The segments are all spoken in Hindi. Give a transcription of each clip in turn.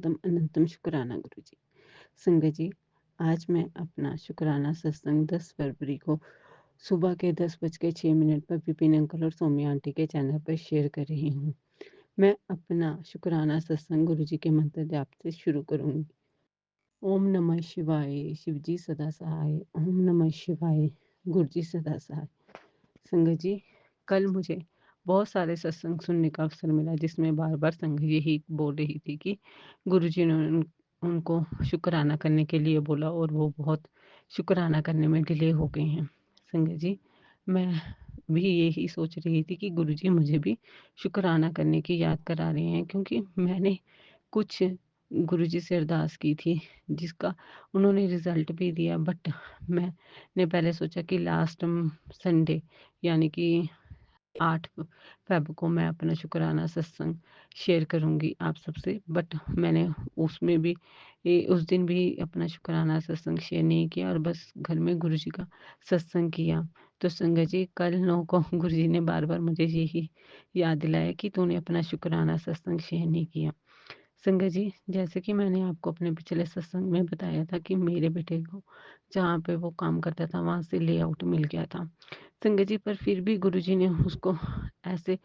अनंतम अनंतम शुक्राना गुरुजी। संगत जी, आज मैं अपना शुक्राना सत्संग 10 फरवरी को सुबह के 10:06 पर विपिन अंकल और सौम्या आंटी के चैनल पर शेयर कर रही हूँ। मैं अपना शुक्राना सत्संग गुरुजी के मंत्र जाप से शुरू करूँगी। ओम नमः शिवाय, शिवजी सदा सहाय। ओम नमः शिवाय, गुरुजी सदा सहाय। संगत जी, कल मुझे बहुत सारे सत्संग सुनने का अवसर मिला जिसमें बार-बार संगत यही बोल रही थी कि गुरुजी ने उनको शुक्राना करने के लिए बोला और वो बहुत शुक्राना करने में डिले हो गए हैं। संगत जी, मैं भी यही सोच रही थी कि गुरुजी मुझे भी शुक्राना करने की याद करा रहे हैं, क्योंकि मैंने कुछ गुरुजी से अरदास की थी जिसका उन्होंने रिज़ल्ट भी दिया, बट मैंने पहले सोचा कि लास्ट संडे यानी कि 8 फ़ेब को मैं अपना शुक्राना सत्संग शेयर करूँगी आप सबसे, बट मैंने उसमें भी उस दिन भी अपना शुक्राना सत्संग शेयर नहीं किया और बस घर में गुरुजी का सत्संग किया। तो संगत जी, कल 9 को गुरुजी ने बार-बार मुझे यही याद दिलाया कि तूने अपना शुक्राना सत्संग शेयर नहीं किया। संगत जी, जैसे कि मैंने आपको अपने पिछले सत्संग में बताया था कि मेरे बेटे को जहाँ पे वो काम करता था वहाँ से लेआउट मिल गया था। संगत जी, पर फिर भी गुरुजी ने उसको ऐसे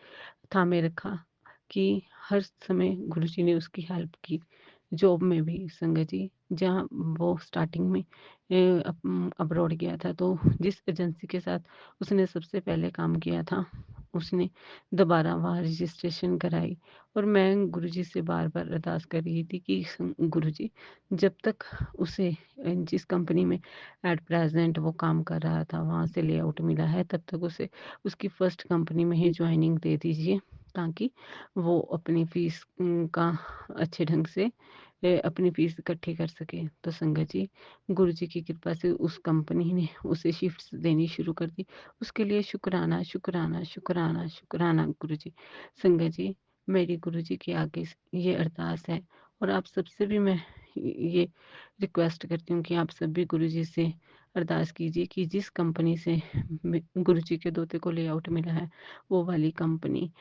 थामे रखा कि हर समय गुरुजी ने उसकी हेल्प की। जॉब में भी संगत जी, जहाँ वो स्टार्टिंग में अब्रॉड गया था, तो जिस एजेंसी के साथ उसने सबसे पहले काम किया था, उसने दोबारा वहाँ रजिस्ट्रेशन कराई और मैं गुरुजी से बार-बार अरदास कर रही थी कि गुरुजी, जब तक उसे जिस कंपनी में एट प्रेज़ेंट वो काम कर रहा था वहाँ से लेआउट मिला है, तब तक उसे उसकी फर्स्ट कंपनी में ही जॉइनिंग दे दीजिए, ताकि वो अपनी फ़ीस का अच्छे ढंग से अपनी फ़ीस इकट्ठी कर सके। तो संगत जी, गुरुजी की कृपा से उस कंपनी ने उसे शिफ्ट्स देनी शुरू कर दी। उसके लिए शुक्राना, शुक्राना, शुक्राना, शुक्राना गुरुजी। संगत जी, मेरी गुरुजी के आगे ये अरदास है और आप सबसे भी मैं ये रिक्वेस्ट करती हूँ कि आप सब भी गुरुजी से अरदास कीजिए कि जिस कंपनी से गुरुजी के दोते को लेआउट मिला है, वो वाली कंपनी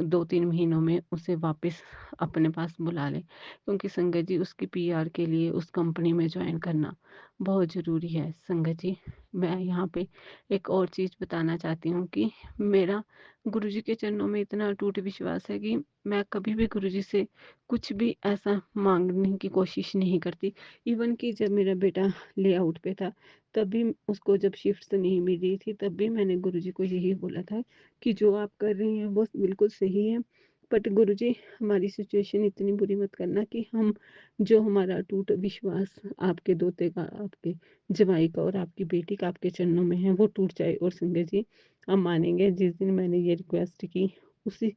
2-3 महीनों में उसे वापस अपने पास बुला ले, क्योंकि संगत जी, उसकी पीआर के लिए उस कंपनी में ज्वाइन करना बहुत ज़रूरी है। संगत जी, मैं यहाँ पे एक और चीज़ बताना चाहती हूँ कि मेरा गुरुजी के चरणों में इतना अटूट विश्वास है कि मैं कभी भी गुरुजी से कुछ भी ऐसा माँगने की कोशिश नहीं करती। इवन कि जब मेरा बेटा लेआउट पे था, तब भी उसको जब शिफ्ट्स नहीं मिल रही थी, तब भी मैंने गुरुजी को यही बोला था कि जो आप कर रही हैं वो बिल्कुल सही है। बट गुरुजी, हमारी सिचुएशन इतनी बुरी मत करना कि हम जो हमारा अटूट विश्वास आपके दोते का, आपके जवाई का और आपकी बेटी का आपके चरणों में है, वो टूट जाए। और संगत जी, आप मानेंगे, जिस दिन मैंने ये रिक्वेस्ट की, उसी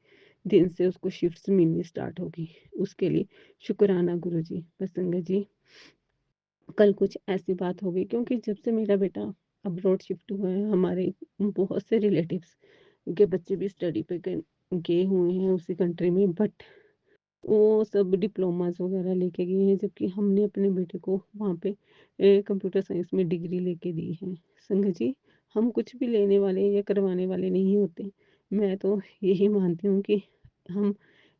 दिन से उसको शिफ्ट्स मिलनी स्टार्ट होगी। उसके लिए शुक्राना गुरुजी। बस संगत जी, कल कुछ ऐसी बात हो गई, क्योंकि जब से मेरा बेटा अब्रॉड शिफ्ट हुआ है, हमारे बहुत से रिलेटिव्स के बच्चे भी स्टडी पे गए गए हुए हैं उसी कंट्री में, बट वो सब डिप्लोमास वगैरह लेके गए हैं, जबकि हमने अपने बेटे को वहाँ पे कंप्यूटर साइंस में डिग्री लेके दी है। संगत जी, हम कुछ भी लेने वाले या करवाने वाले नहीं होते। मैं तो यही मानती हूँ कि हम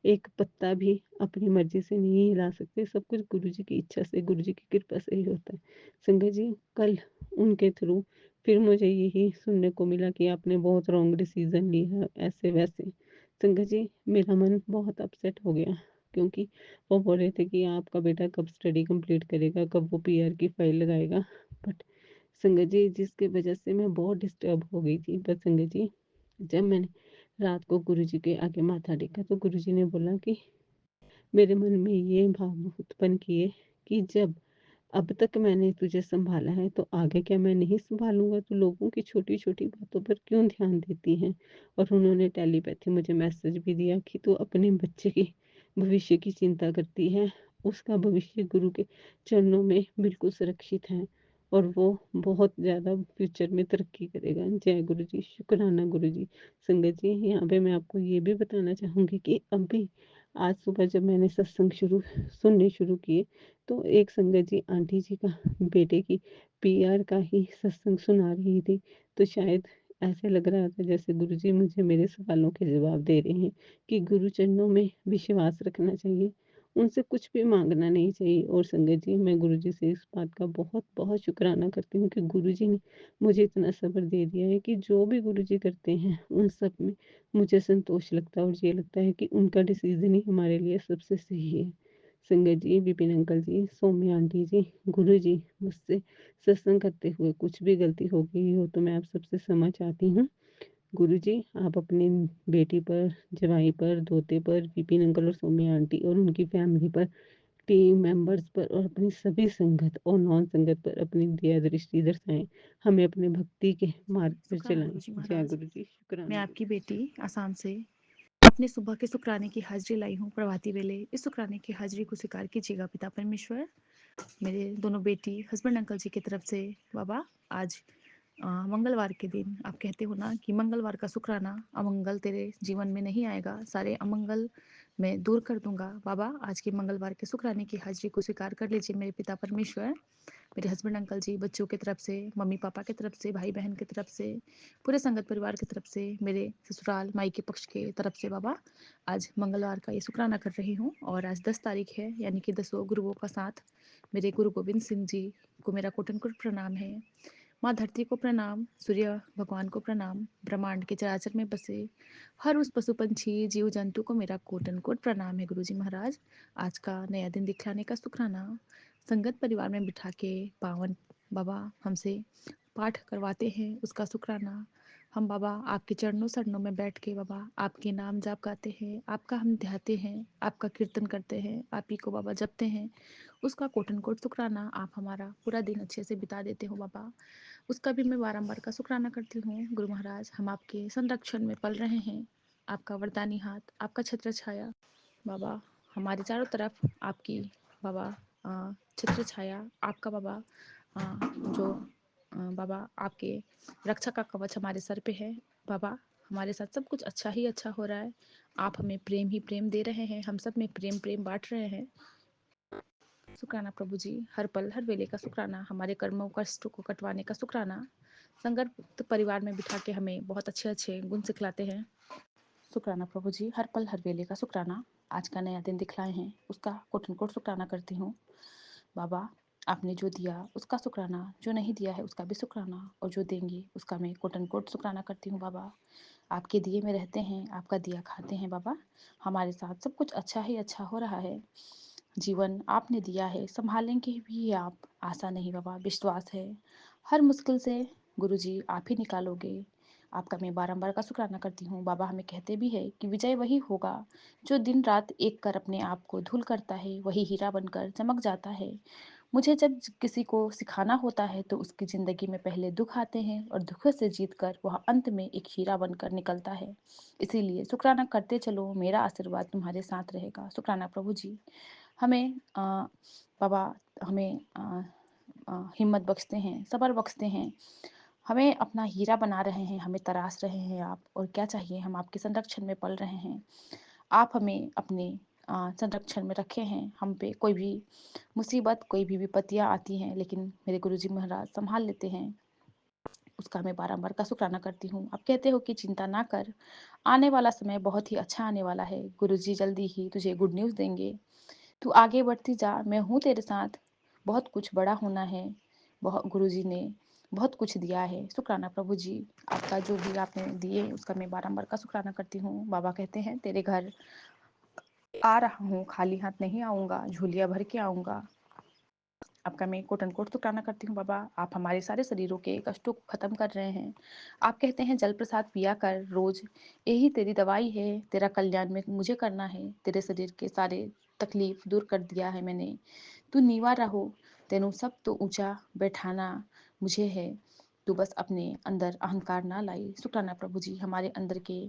एक पत्ता भी अपनी मर्ज़ी से नहीं हिला सकते, सब कुछ गुरुजी की इच्छा से, गुरुजी की कृपा से ही होता है। संगत जी, कल उनके थ्रू फिर मुझे यही सुनने को मिला कि आपने बहुत रॉन्ग डिसीज़न लिया, ऐसे-वैसे। संगत जी, मेरा मन बहुत अपसेट हो गया, क्योंकि वो बोल रहे थे कि आपका बेटा कब स्टडी कंप्लीट करेगा, कब वो पीआर की फाइल लगाएगा। बट संगत जी, जिसकी वजह से मैं बहुत डिस्टर्ब हो गई थी। बस संगत जी, जब मैंने रात को गुरुजी के आगे माथा टेका, तो गुरुजी ने बोला कि मेरे मन में ये भाव उत्पन्न किए कि जब अब तक मैंने तुझे सँभाला है, तो आगे क्या मैं नहीं सँभालूँगा? तू लोगों की छोटी-छोटी बातों पर क्यों ध्यान देती है? और उन्होंने टेलीपैथी मुझे मैसेज भी दिया कि तू अपने बच्चे की भविष्य की चिंता करती है। उसका भविष्य गुरु के चरणों में बिल्कुल सुरक्षित है और वो बहुत ज़्यादा फ्यूचर में तरक्की करेगा। जय गुरुजी, शुक्राना गुरुजी। संगत जी, यहाँ पे मैं आपको ये भी बताना चाहूँगी कि अभी आज सुबह जब मैंने सत्संग सुनने शुरू किए, तो एक संगत जी आंटी जी का बेटे की पीआर का ही सत्संग सुना रही थी। तो शायद ऐसे लग रहा था जैसे गुरुजी मुझे मेरे सवालों के जवाब दे रहे हैं कि गुरु चरणों में विश्वास रखना चाहिए। उनसे कुछ भी माँगना नहीं चाहिए। और संगत जी, मैं गुरुजी से इस बात का बहुत-बहुत शुकराना करती हूँ कि गुरुजी ने मुझे इतना सब्र दे दिया है कि जो भी गुरुजी करते हैं, उन सब में मुझे संतोष लगता है और ये लगता है कि उनका डिसीज़न ही हमारे लिए सबसे सही है। संगत जी, विपिन अंकल जी, सौम्या आंटी जी, गुरुजी, मुझसे सत्संग करते हुए कुछ भी गलती हो गई हो तो मैं आप सबसे क्षमा चाहती हूँ। गुरुजी, आप अपनी बेटी पर, जवाई पर, दोते पर, विपिन अंकल और सौम्या आंटी और उनकी फैमिली पर, टीम मेंबर्स पर और अपनी सभी संगत और नॉन संगत पर अपनी दया दृष्टि दर्शाएँ। हमें अपने भक्ति के मार्ग पर शुक्राना चलाएँ। गुरुजी जय महाराज। गुरुजी, मैं शुक्राना आपकी गुरुजी। बेटी आसाम से अपने सुबह के शुक्राने की हाजिरी लाई हूँ प्रभाती वेले। इस शुक्राने की हाजिरी को स्वीकार कीजिएगा पिता परमेश्वर। मेरे दोनों बेटी हस्बैंड अंकल जी की तरफ से बाबा, आज मंगलवार के दिन आप कहते हो ना कि मंगलवार का शुक्राना, अमंगल तेरे जीवन में नहीं आएगा, सारे अमंगल मैं दूर कर दूंगा। बाबा, आज के मंगलवार के शुक्राने की हाजिरी को स्वीकार कर लीजिए मेरे पिता परमेश्वर। मेरे हस्बैंड अंकल जी, बच्चों की तरफ से, मम्मी पापा की तरफ से, भाई बहन की तरफ से, पूरे संगत परिवार की तरफ से, मेरे ससुराल माई के पक्ष के तरफ से बाबा, आज मंगलवार का ये शुक्राना कर रही हूँ। और आज 10 तारीख है, यानी कि 10 गुरुओं का साथ। मेरे गुरु गोविंद सिंह जी को मेरा कोटन कोट प्रणाम है। माँ धरती को प्रणाम, सूर्य भगवान को प्रणाम, ब्रह्मांड के चराचर में बसे हर उस पशु पंछी जीव जंतु को मेरा कोटन कोट प्रणाम है गुरुजी महाराज। आज का नया दिन दिखलाने का शुक्राना, संगत परिवार में बिठा के पावन बाबा हमसे पाठ करवाते हैं उसका शुक्राना। हम बाबा आपके चरणों शरणों में बैठ के बाबा आपके नाम जाप गाते हैं, आपका हम ध्याते हैं, आपका कीर्तन करते हैं, आप ही को बाबा जपते हैं। उसका कोटन कोट शुक्राना, आप हमारा पूरा दिन अच्छे से बिता देते हो बाबा, उसका भी मैं बारंबार का शुक्राना करती हूँ। गुरु महाराज, हम आपके संरक्षण में पल रहे हैं, आपका वरदानी हाथ, आपका छत्र छाया बाबा हमारे चारों तरफ, आपकी बाबा छत्र छाया, आपका बाबा जो बाबा आपके रक्षा का कवच हमारे सर पे है बाबा। हमारे साथ सब कुछ अच्छा ही अच्छा हो रहा है। आप हमें प्रेम ही प्रेम दे रहे हैं, हम सब में प्रेम प्रेम बांट रहे हैं। शुक्राना प्रभु जी, हर पल हर वेले का शुक्राना, हमारे कर्मों कष्टों को कटवाने का शुक्राना। संगत परिवार में बिठा के हमें बहुत अच्छे अच्छे गुण सिखलाते हैं। शुक्राना प्रभु जी, हर पल हर वेले का शुक्राना। आज का नया दिन दिखलाए हैं उसका कोटन कोट शुक्राना करती हूँ बाबा। आपने जो दिया उसका शुक्राना, जो नहीं दिया है उसका भी शुक्राना, और जो देंगे उसका मैं कोटन कोट शुक्राना करती हूँ बाबा। आपके दिए में रहते हैं, आपका दिया खाते हैं बाबा। हमारे साथ सब कुछ अच्छा ही अच्छा हो रहा है। जीवन आपने दिया है, संभालेंगे भी आप, आशा नहीं बाबा, विश्वास है। हर मुश्किल से गुरुजी आप ही निकालोगे। आपका मैं बारंबार का शुक्राना करती हूँ बाबा। हमें कहते भी है कि विजय वही होगा जो दिन रात एक कर अपने आप को धूल करता है, वही हीरा बनकर चमक जाता है। मुझे जब किसी को सिखाना होता है तो उसकी ज़िंदगी में पहले दुख आते हैं और दुखों से जीत कर वह अंत में एक हीरा बनकर निकलता है। इसीलिए शुक्राना करते चलो, मेरा आशीर्वाद तुम्हारे साथ रहेगा। शुक्राना प्रभु जी। हमें बाबा हमें हिम्मत बख्शते हैं, सब्र बख्शते हैं। हमें अपना हीरा बना रहे हैं, हमें तराश रहे हैं आप, और क्या चाहिए, हम आपके संरक्षण में पल रहे हैं। आप हमें अपने संरक्षण में रखे हैं। हम पे कोई भी मुसीबत, कोई भी विपत्तियाँ आती हैं, लेकिन मेरे गुरुजी महाराज संभाल लेते हैं। उसका मैं बारंबार का शुक्राना करती हूँ। आप कहते हो कि चिंता ना कर, आने वाला समय बहुत ही अच्छा आने वाला है। गुरुजी जल्दी ही तुझे गुड न्यूज़ देंगे। तू आगे बढ़ती जा, मैं हूँ तेरे साथ। बहुत कुछ बड़ा होना है। बहुत गुरुजी ने बहुत कुछ दिया है। शुक्राना प्रभु जी, आपका जो भी आपने दिए उसका मैं बारंबार का शुक्राना करती हूँ। बाबा कहते हैं तेरे घर आ रहा हूँ, खाली हाथ नहीं आऊँगा, झोलियाँ भर के आऊँगा। आपका मैं कोट अनकोट शुक्राना करती हूँ बाबा। आप हमारे सारे शरीरों के कष्टों को खत्म कर रहे हैं। आप कहते हैं जल प्रसाद पिया कर रोज, यही तेरी दवाई है, तेरा कल्याण में मुझे करना है। तेरे शरीर के सारे तकलीफ दूर कर दिया है मैंने। तू नीवा रहो, तेनू सब तो ऊंचा बैठाना मुझे है। तू बस अपने अंदर अहंकार ना लाई। शुक्राना प्रभु जी, हमारे अंदर के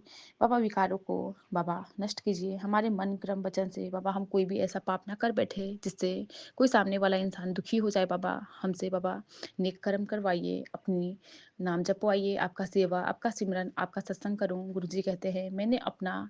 बाबा विकारों को बाबा नष्ट कीजिए। हमारे मन क्रम वचन से बाबा हम कोई भी ऐसा पाप ना कर बैठे जिससे कोई सामने वाला इंसान दुखी हो जाए बाबा। हमसे बाबा नेक कर्म करवाइए, अपनी नाम जपवाइए, आपका सेवा, आपका सिमरन, आपका सत्संग करूं। गुरुजी कहते हैं मैंने अपना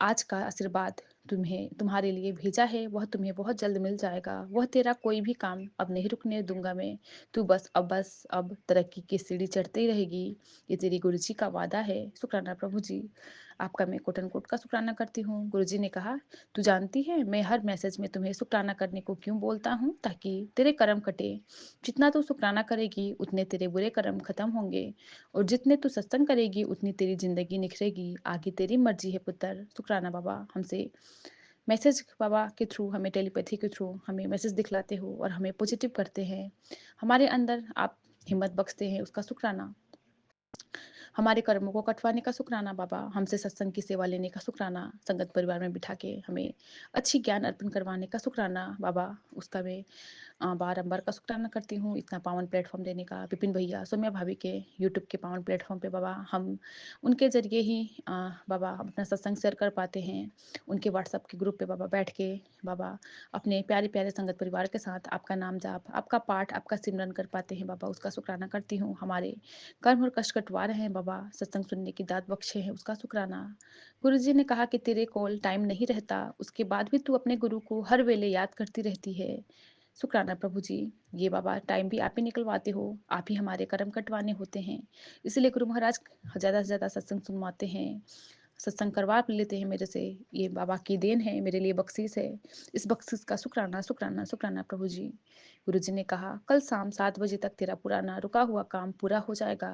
आज का आशीर्वाद तुम्हें तुम्हारे लिए भेजा है, वह तुम्हें बहुत जल्द मिल जाएगा। वह तेरा कोई भी काम अब नहीं रुकने दूंगा मैं। तू बस अब तरक्की की सीढ़ी चढ़ती रहेगी। ये तेरी गुरुजी का वादा है। शुक्राना प्रभु जी। आपका मैं कोट एंड कोट का शुक्राना करती हूँ। गुरुजी ने कहा, तू जानती है मैं हर मैसेज में तुम्हें शुक्राना करने को क्यों बोलता हूँ? ताकि तेरे कर्म कटे। जितना तू शुक्राना करेगी उतने तेरे बुरे कर्म खत्म होंगे और जितने तू सत्संग करेगी उतनी तेरी जिंदगी निखरेगी। आगे तेरी मर्जी है पुत्र। शुक्राना बाबा हमसे मैसेज बाबा के थ्रू हमें टेलीपैथी के थ्रू हमें मैसेज दिखलाते हो और हमें पॉजिटिव करते हैं। हमारे अंदर आप हिम्मत बख्शते हैं, उसका शुक्राना। हमारे कर्मों को कटवाने का शुक्राना बाबा, हमसे सत्संग की सेवा लेने का शुक्राना, संगत परिवार में बिठा के हमें अच्छी ज्ञान अर्पण करवाने का शुक्राना बाबा, उसका मैं बारंबार का शुक्राना करती हूँ इतना पावन प्लेटफॉर्म देने का। विपिन भैया, सौम्या भाभी के यूट्यूब के पावन प्लेटफॉर्म पे बाबा हम उनके ज़रिए ही बाबा हम अपना सत्संग शेयर कर पाते हैं। उनके व्हाट्सएप के ग्रुप पे बाबा बैठ के बाबा अपने प्यारे-प्यारे संगत परिवार के साथ आपका नाम जाप, आपका पाठ, आपका सिमरन कर पाते हैं बाबा, उसका शुक्राना करती हूँ। हमारे कर्म और कष्ट कटवा रहे हैं बाबा, सत्संग सुनने की दात बख्शे हैं, उसका शुक्राना। गुरुजी ने कहा कि तेरे कॉल टाइम नहीं रहता, उसके बाद भी तू अपने गुरु को हर वेले याद करती रहती है। शुक्राना प्रभु जी, ये बाबा टाइम भी आप ही निकलवाते हो, आप ही हमारे कर्म कटवाने होते हैं। इसलिए गुरु महाराज ज़्यादा से ज़्यादा सत्संग सुनवाते हैं, सत्संग करवा लेते हैं मेरे से। ये बाबा की देन है, मेरे लिए बख्शीश है। इस बख्शीश का शुक्राना, शुक्राना, शुक्राना प्रभु जी। गुरु जी ने कहा, कल शाम 7 बजे तक तेरा पुराना रुका हुआ काम पूरा हो जाएगा।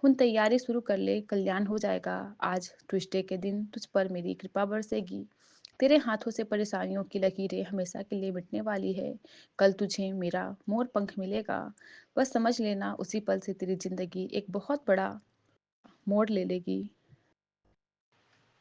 हुन तैयारी शुरू कर ले, कल्याण हो जाएगा। आज ट्यूसडे के दिन तुझ पर मेरी कृपा बरसेगी। तेरे हाथों से परेशानियों की लकीरें हमेशा के लिए मिटने वाली है। कल तुझे मेरा मोर पंख मिलेगा। बस समझ लेना उसी पल से तेरी जिंदगी एक बहुत बड़ा मोड़ ले लेगी।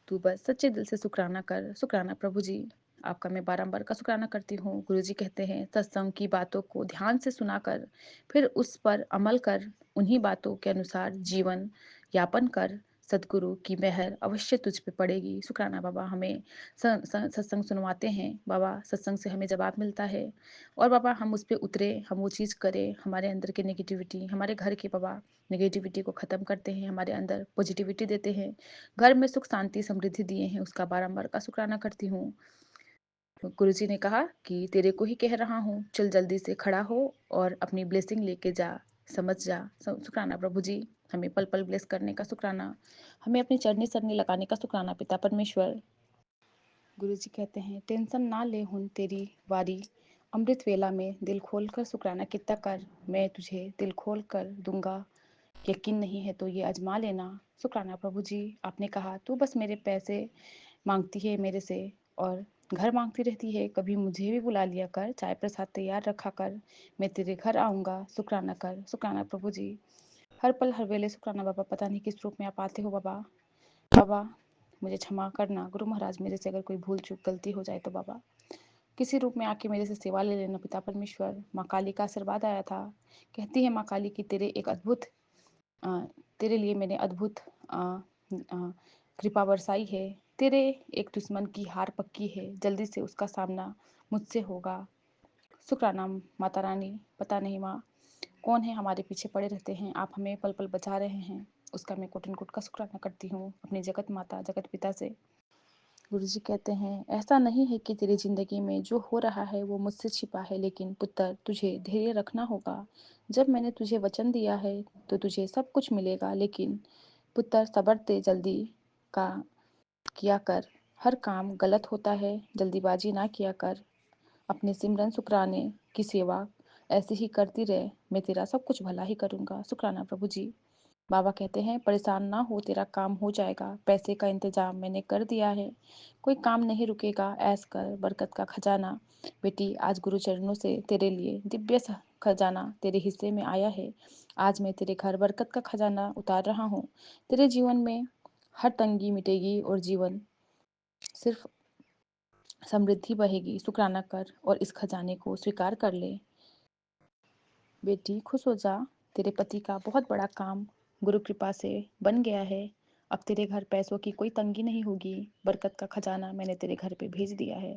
तू बस सच्चे दिल से शुक्राना कर। शुक्राना प्रभु जी, आपका मैं बारंबार का शुक्राना करती हूँ। गुरु जी कहते हैं सत्संग की बातों को ध्यान से सुना कर, फिर उस पर अमल कर, उन्हीं बातों के अनुसार जीवन यापन कर, सदगुरु की मेहर अवश्य तुझ पे पड़ेगी। शुक्राना बाबा, हमें सत्संग सुनवाते हैं बाबा, सत्संग से हमें जवाब मिलता है और बाबा हम उस पर उतरे, हम वो चीज़ करें, हमारे अंदर की नेगेटिविटी, हमारे घर के बाबा नेगेटिविटी को ख़त्म करते हैं, हमारे अंदर पॉजिटिविटी देते हैं, घर में सुख शांति समृद्धि दिए हैं, उसका बारंबार का शुक्राना करती हूँ। गुरुजी ने कहा कि तेरे को ही कह रहा हूँ, चल जल्दी से खड़ा हो और अपनी ब्लेसिंग लेके जा, समझ जा। शुक्राना प्रभु जी, हमें पल पल ब्लेस करने का शुक्राना, हमें अपनी चरनी सरनी लगाने का शुक्राना पिता परमेश्वर। गुरुजी कहते हैं टेंशन ना ले हुन तेरी वारी, अमृत वेला में दिल खोल कर शुक्राना कितना कर, मैं तुझे दिल खोल कर दूंगा, यकीन नहीं है तो ये आजमा लेना। शुक्राना प्रभु जी, आपने कहा तू बस मेरे पैसे मांगती है मेरे से और घर मांगती रहती है, कभी मुझे भी बुला लिया कर, चाय प्रसाद तैयार रखा कर, मैं तेरे घर आऊँगा। शुक्राना कर। शुक्राना प्रभु जी, हर पल हर वेले शुक्राना बाबा, पता नहीं किस रूप में आप आते हो बाबा। बाबा मुझे क्षमा करना, गुरु महाराज मेरे से अगर कोई भूल चूक गलती हो जाए तो बाबा किसी रूप में आके मेरे से सेवा ले लेना पिता परमेश्वर। माँ काली का आशीर्वाद आया था, कहती है माँ काली की तेरे एक अद्भुत अ, तेरे लिए मैंने अद्भुत अ, अ, कृपा बरसाई है। तेरे एक दुश्मन की हार पक्की है, जल्दी से उसका सामना मुझसे होगा। शुक्राना माता रानी, पता नहीं माँ कौन है हमारे पीछे पड़े रहते हैं, आप हमें पल पल बचा रहे हैं, उसका मैं कोटन कोट का शुक्राना करती हूँ अपनी जगत माता जगत पिता से। गुरुजी कहते हैं ऐसा नहीं है कि तेरी जिंदगी में जो हो रहा है वो मुझसे छिपा है, लेकिन पुत्र तुझे धैर्य रखना होगा। जब मैंने तुझे वचन दिया है तो तुझे सब कुछ मिलेगा, लेकिन पुत्र सब्र ते जल्दी का किया कर, हर काम गलत होता है, जल्दीबाजी ना किया कर, अपने सिमरन शुक्राने की सेवा ऐसे ही करती रहे, मैं तेरा सब कुछ भला ही करूँगा। शुक्राना प्रभु जी। बाबा कहते हैं परेशान ना हो, तेरा काम हो जाएगा, पैसे का इंतजाम मैंने कर दिया है, कोई काम नहीं रुकेगा, ऐस कर बरकत का खजाना। बेटी आज गुरु चरणों से तेरे लिए दिव्य खजाना तेरे हिस्से में आया है। आज मैं तेरे घर बरकत का खजाना उतार रहा हूँ, तेरे जीवन में हर तंगी मिटेगी और जीवन सिर्फ समृद्धि बहेगी। शुक्राना कर और इस खजाने को स्वीकार कर ले। बेटी खुश हो जा, तेरे पति का बहुत बड़ा काम गुरु कृपा से बन गया है। अब तेरे घर पैसों की कोई तंगी नहीं होगी, बरकत का खजाना मैंने तेरे घर पे भेज दिया है,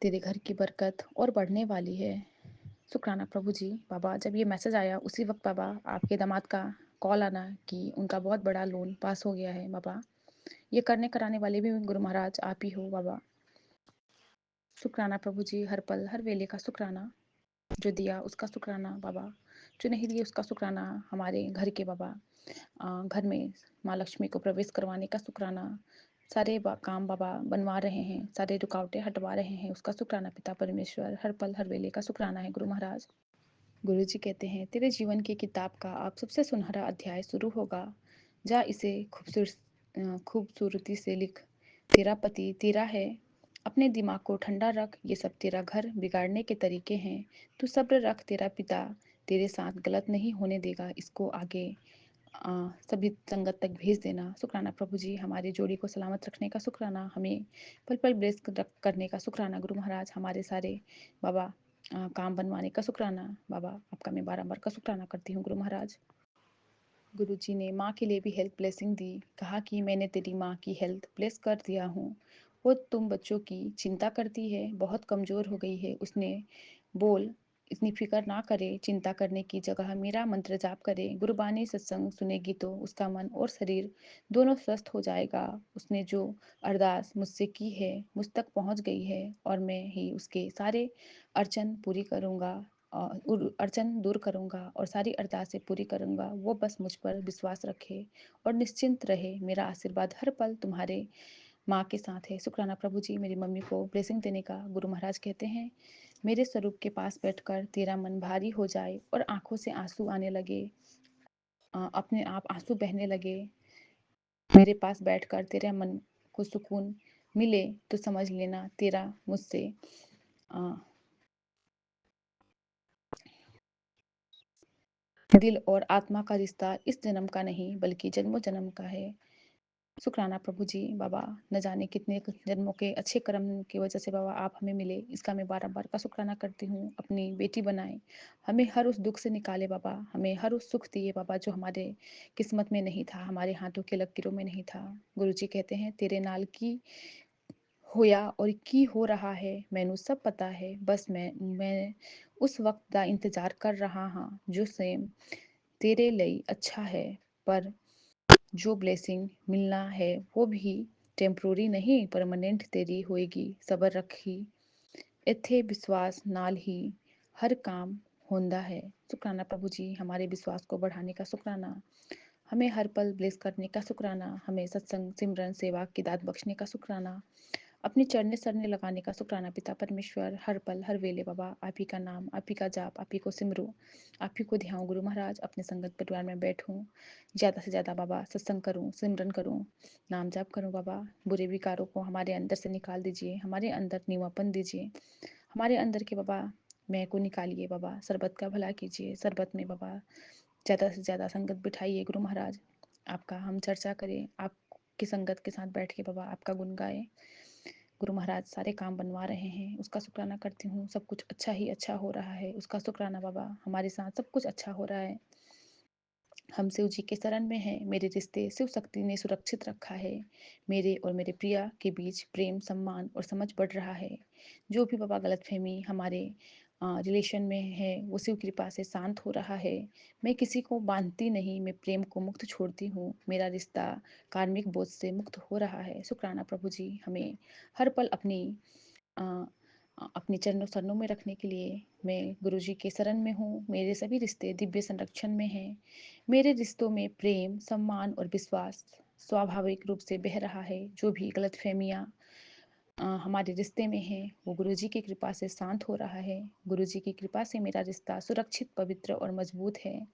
तेरे घर की बरकत और बढ़ने वाली है। शुक्राना प्रभु जी। बाबा जब ये मैसेज आया उसी वक्त बाबा आपके दामाद का कॉल आना कि उनका बहुत बड़ा लोन पास हो गया है बाबा, ये करने कराने वाले भी गुरु महाराज आप ही हो बाबा। शुक्राना प्रभु जी, हर पल हर वेले का शुक्राना, जो दिया उसका शुक्राना बाबा। जो नहीं दिए उसका शुक्राना, हमारे घर के बाबा घर में माँ लक्ष्मी को प्रवेश करवाने का शुक्राना, सारे काम बाबा बनवा रहे हैं, सारे रुकावटें हटवा रहे हैं, उसका शुक्राना पिता परमेश्वर, हर पल हर वेले का शुक्राना है गुरु महाराज। गुरु जी कहते हैं, तेरे जीवन की किताब का अब सबसे सुनहरा अध्याय शुरू होगा। जा इसे खूबसूरती से लिख। तेरा पति तेरा है। अपने दिमाग को ठंडा रख, ये सब तेरा घर बिगाड़ने के तरीके हैं। तू सब्र रख, तेरा पिता तेरे साथ गलत नहीं होने देगा। इसको आगे सभी संगत तक भेज देना। शुक्राना प्रभु जी, हमारी जोड़ी को सलामत रखने का शुक्राना, हमें पल पल ब्लेस करने का शुक्राना गुरु महाराज, हमारे सारे बाबा काम बनवाने का शुक्राना बाबा, आपका मैं बारंबार का शुक्राना करती हूँ गुरु महाराज। गुरु जी ने माँ के लिए भी हेल्थ ब्लेसिंग दी, कहा कि मैंने तेरी माँ की हेल्थ ब्लेस कर दिया हूँ। वो तुम बच्चों की चिंता करती है, बहुत कमज़ोर हो गई है। उसने बोल इतनी फिक्र ना करे, चिंता करने की जगह मेरा मंत्र जाप करे, गुरबानी सत्संग सुनेगी तो उसका मन और शरीर दोनों स्वस्थ हो जाएगा। उसने जो अरदास मुझसे की है मुझ तक पहुँच गई है और मैं ही उसके सारे अर्चन पूरी करूँगा, अड़चन दूर करूँगा और सारी अरदासें पूरी करूँगा। वो बस मुझ पर विश्वास रखे और निश्चिंत रहे। मेरा आशीर्वाद हर पल तुम्हारे माँ के साथ है। शुक्राना प्रभु जी, मेरी मम्मी को ब्लेसिंग देने का। गुरु महाराज कहते हैं, मेरे स्वरूप के पास बैठकर तेरा मन भारी हो जाए और आंखों से आंसू आने लगे, अपने आप आंसू बहने लगे। मेरे पास बैठकर तेरे मन को सुकून मिले तो समझ लेना तेरा मुझसे दिल और आत्मा का रिश्ता इस जन्म का नहीं बल्कि जन्मों जन्म का है। शुक्राना प्रभु जी, बाबा न जाने कितने जन्मों के अच्छे कर्म की वजह से बाबा आप हमें मिले, इसका मैं बार बार का शुक्राना करती हूँ। अपनी बेटी बनाए, हमें हर उस दुख से निकाले बाबा, हमें हर उस सुख दिए बाबा जो हमारे किस्मत में नहीं था, हमारे हाथों के लकीरों में नहीं था। गुरु जी कहते हैं, तेरे नाल की होया और की हो रहा है मैनू सब पता है, बस मैं उस वक्त का इंतजार कर रहा हाँ जो सेम तेरे लिए अच्छा है। पर जो ब्लेसिंग मिलना है वो भी टेम्परोरी नहीं परमानेंट तेरी होएगी। सबर रखी इत्थे विश्वास नाल ही हर काम होंदा है। शुक्राना प्रभु जी, हमारे विश्वास को बढ़ाने का शुक्राना, हमें हर पल ब्लेस करने का शुक्राना, हमें सत्संग सिमरन सेवा की दात बख्शने का शुक्राना, अपने चढ़ने सरने लगाने का शुक्राना पिता परमेश्वर। हर पल हर वेले बाबा आप ही का नाम, आप ही का जाप, आप ही को सिमरू, आप ही को ध्याऊं गुरु महाराज। अपने संगत परिवार में बैठूं, ज़्यादा से ज़्यादा बाबा सत्संग करूं, सिमरन करूं, नाम जाप करूं बाबा। बुरे विकारों को हमारे अंदर से निकाल दीजिए, हमारे अंदर नीवापन दीजिए, हमारे अंदर के बाबा मैं को निकालिए बाबा। सरबत का भला कीजिए, सरबत में बाबा ज़्यादा से ज़्यादा संगत बिठाइए गुरु महाराज। आपका हम चर्चा करें, आपकी संगत के साथ बैठ के बाबा आपका गुण गाएं। गुरु महाराज सारे काम बनवा रहे हैं, उसका शुक्राना करती हूँ। सब कुछ अच्छा ही अच्छा हो रहा है, उसका शुक्राना बाबा। हमारे साथ सब कुछ अच्छा हो रहा है, हम शिव जी के शरण में हैं। मेरे रिश्ते शिव शक्ति ने सुरक्षित रखा है। मेरे और मेरे प्रिया के बीच प्रेम सम्मान और समझ बढ़ रहा है। जो भी बाबा गलतफहमी हमारे रिलेशन में है वो शिव कृपा से शांत हो रहा है। मैं किसी को बांधती नहीं, मैं प्रेम को मुक्त छोड़ती हूँ। मेरा रिश्ता कार्मिक बोझ से मुक्त हो रहा है। शुक्राना प्रभु जी, हमें हर पल अपने चरणों शरणों में रखने के लिए मैं गुरु जी के शरण में हूँ। मेरे सभी रिश्ते दिव्य संरक्षण में हैं। मेरे रिश्तों में प्रेम सम्मान और विश्वास स्वाभाविक रूप से बह रहा है। जो भी गलतफहमियाँ हमारे रिश्ते में है वो गुरु जी की कृपा से शांत हो रहा है। गुरु जी की कृपा से मेरा रिश्ता सुरक्षित पवित्र और मजबूत है।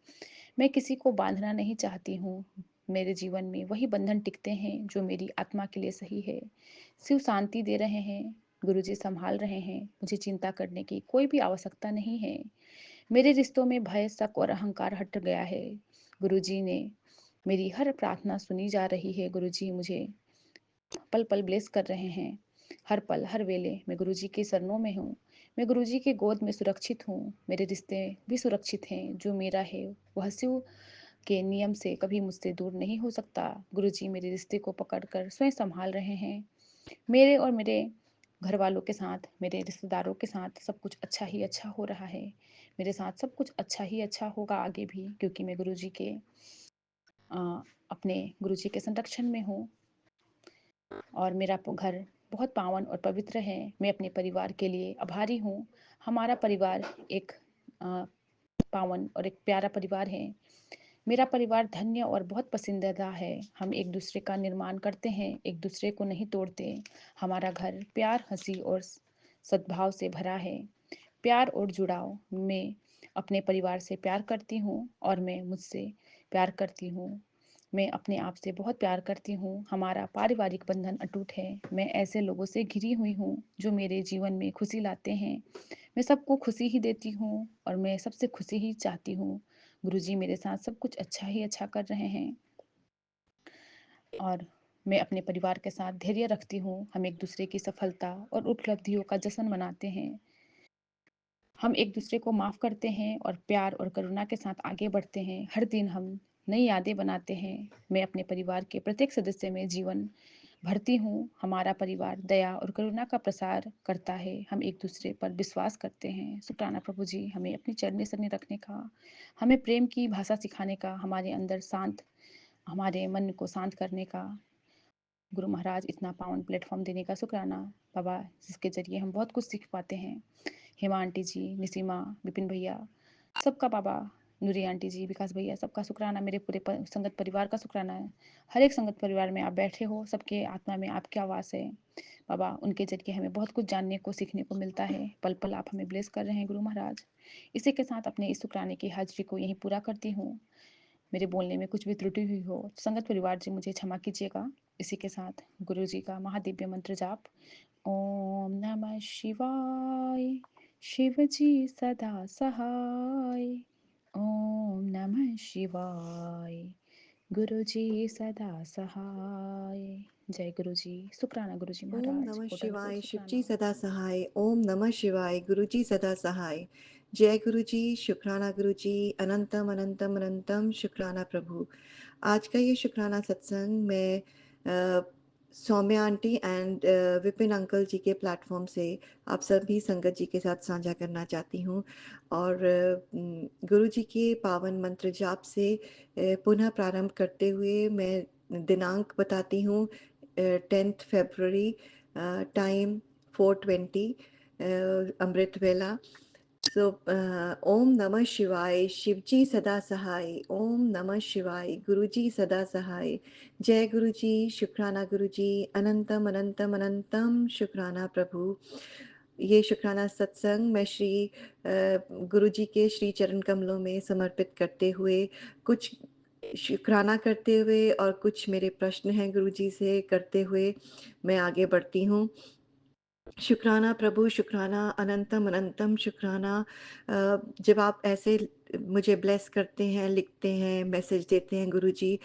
मैं किसी को बांधना नहीं चाहती हूँ। मेरे जीवन में वही बंधन टिकते हैं जो मेरी आत्मा के लिए सही है। शिव शांति दे रहे हैं, गुरु जी संभाल रहे हैं, मुझे चिंता करने की कोई भी आवश्यकता नहीं है। मेरे रिश्तों में भय शक और अहंकार हट गया है। गुरु जी ने मेरी हर प्रार्थना सुनी जा रही है। गुरु जी मुझे पल पल ब्लेस कर रहे हैं। हर पल हर वेले मैं गुरु जी के शरणों में हूँ। मैं गुरु जी के गोद में सुरक्षित हूँ। मेरे रिश्ते भी सुरक्षित हैं। जो मेरा है वह शिव के नियम से कभी मुझसे दूर नहीं हो सकता। गुरु जी मेरे रिश्ते को पकड़कर स्वयं संभाल रहे हैं। मेरे और मेरे घर वालों के साथ, मेरे रिश्तेदारों के साथ सब कुछ अच्छा ही अच्छा हो रहा है। मेरे साथ सब कुछ अच्छा ही अच्छा होगा आगे भी, क्योंकि मैं गुरु जी के अपने गुरु जी के संरक्षण में हूँ और मेरा घर बहुत पावन और पवित्र है। मैं अपने परिवार के लिए आभारी हूँ। हमारा परिवार एक पावन और एक प्यारा परिवार है। मेरा परिवार धन्य और बहुत पसंदीदा है। हम एक दूसरे का निर्माण करते हैं, एक दूसरे को नहीं तोड़ते। हमारा घर प्यार, हंसी और सद्भाव से भरा है। प्यार और जुड़ाव, मैं अपने परिवार से प्यार करती हूँ और मैं मुझसे प्यार करती हूँ। मैं अपने आप से बहुत प्यार करती हूँ। हमारा पारिवारिक बंधन अटूट है। मैं ऐसे लोगों से घिरी हुई हूँ जो मेरे जीवन में खुशी लाते हैं। मैं सबको खुशी ही देती हूँ और मैं सबसे खुशी ही चाहती हूँ। गुरुजी मेरे साथ सब कुछ अच्छा ही अच्छा कर रहे हैं और मैं अपने परिवार के साथ धैर्य रखती हूँ। हम एक दूसरे की सफलता और उपलब्धियों का जश्न मनाते हैं। हम एक दूसरे को माफ़ करते हैं और प्यार और करुणा के साथ आगे बढ़ते हैं। हर दिन हम नई यादें बनाते हैं। मैं अपने परिवार के प्रत्येक सदस्य में जीवन भरती हूँ। हमारा परिवार दया और करुणा का प्रसार करता है। हम एक दूसरे पर विश्वास करते हैं। शुक्राना प्रभु जी, हमें अपनी चरनी सरनी रखने का, हमें प्रेम की भाषा सिखाने का, हमारे अंदर शांत, हमारे मन को शांत करने का। गुरु महाराज इतना पावन प्लेटफॉर्म देने का शुक्राना बाबा, जिसके जरिए हम बहुत कुछ सीख पाते हैं। हेमा आंटी जी, निसीमा, विपिन भैया, सबका बाबा, नूरी आंटी जी, विकास भैया, सबका शुक्राना। मेरे पूरे संगत परिवार का शुक्राना है। हर एक संगत परिवार में आप बैठे हो, सबके आत्मा में आपकी आवाज़ है बाबा। उनके जरिए हमें बहुत कुछ जानने को सीखने को मिलता है। पल पल आप हमें ब्लेस कर रहे हैं गुरु महाराज। इसी के साथ अपने इस शुक्राने की हाजिरी को यहीं पूरा करती हूँ। मेरे बोलने में कुछ भी त्रुटि हुई हो तो संगत परिवार जी मुझे क्षमा कीजिएगा। इसी के साथ गुरु जी का महादिव्य मंत्र जाप। ओम नमः शिवाय, शिव जी सदा सहाय। ओम नमः शिवाय, गुरु जी सदा सहाय। जय गुरु जी। शुक्राना गुरु जी ओम महाराज, नमः कोटन रिपोर्ट शिवाय, शिवजी शुक्राना। सदा सहाय। ओम नमः शिवाय, गुरुजी सदा सहाय। जय गुरुजी, शुक्राना गुरुजी, अनंतम अनंतम अनंतम शुक्राना प्रभु। आज का ये शुक्राना सत्संग मैं Saumya aunty and Vipin uncle ji के प्लेटफॉर्म से आप सभी संगत जी के साथ साझा करना चाहती हूँ। और गुरु जी के पावन मंत्र जाप से पुनः प्रारंभ करते हुए मैं दिनांक बताती हूँ। 10th February, टाइम 4:20, अमृत वेला। सो ओम नमः शिवाय, शिवजी सदा सहाय। ओम नमः शिवाय, गुरुजी सदा सहाय। जय गुरुजी, शुक्राना गुरुजी, अनंतम अनंतम अनंतम शुक्राना प्रभु। ये शुक्राना सत्संग मैं श्री गुरुजी के श्री चरण कमलों में समर्पित करते हुए, कुछ शुक्राना करते हुए और कुछ मेरे प्रश्न हैं गुरुजी से करते हुए मैं आगे बढ़ती हूँ। शुक्राना प्रभु, शुक्राना, अनंतम अनंतम शुक्राना। जब आप ऐसे मुझे ब्लेस करते हैं, लिखते हैं, मैसेज देते हैं गुरुजी,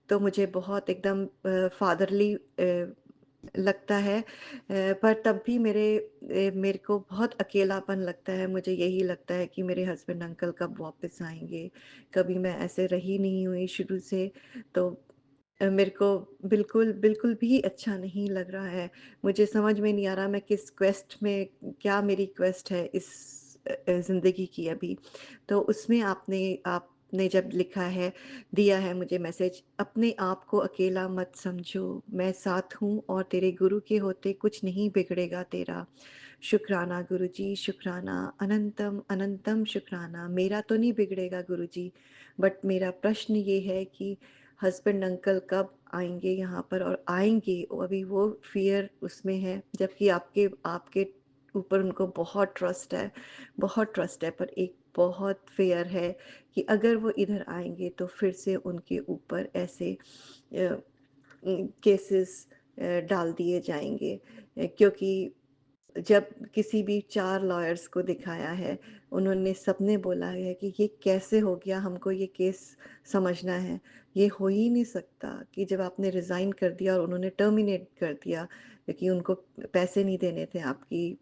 तो मुझे बहुत एकदम फादरली लगता है। पर तब भी मेरे को बहुत अकेलापन लगता है। मुझे यही लगता है कि मेरे हस्बैंड अंकल कब वापस आएँगे। कभी मैं ऐसे रही नहीं हुई शुरू से, तो मेरे को बिल्कुल, बिल्कुल भी अच्छा नहीं लग रहा है। मुझे समझ में नहीं आ रहा मैं किस क्वेस्ट में, क्या मेरी क्वेस्ट है इस ज़िंदगी की अभी। तो उसमें आपने जब लिखा है, दिया है मुझे मैसेज, अपने आप को अकेला मत समझो, मैं साथ हूँ और तेरे गुरु के होते कुछ नहीं बिगड़ेगा तेरा। शुक्राना गुरुजी, शुक्राना, अनंतम अनंतम शुक्राना। मेरा तो नहीं बिगड़ेगा गुरुजी, बट मेरा प्रश्न ये है कि हस्बैंड अंकल कब आएँगे यहाँ पर, और आएँगे अभी वो फ़ियर उसमें है, जबकि आपके आपके ऊपर उनको बहुत ट्रस्ट है, पर एक बहुत फ़ियर है कि अगर वो इधर आएँगे तो फिर से उनके ऊपर ऐसे केसेस डाल दिए जाएँगे। क्योंकि जब किसी भी 4 लॉयर्स को दिखाया है, उन्होंने सबने बोला है कि ये कैसे हो गया, हमको ये केस समझना है। ये हो ही नहीं सकता कि जब आपने रिज़ाइन कर दिया और उन्होंने टर्मिनेट कर दिया, क्योंकि उनको पैसे नहीं देने थे आपकी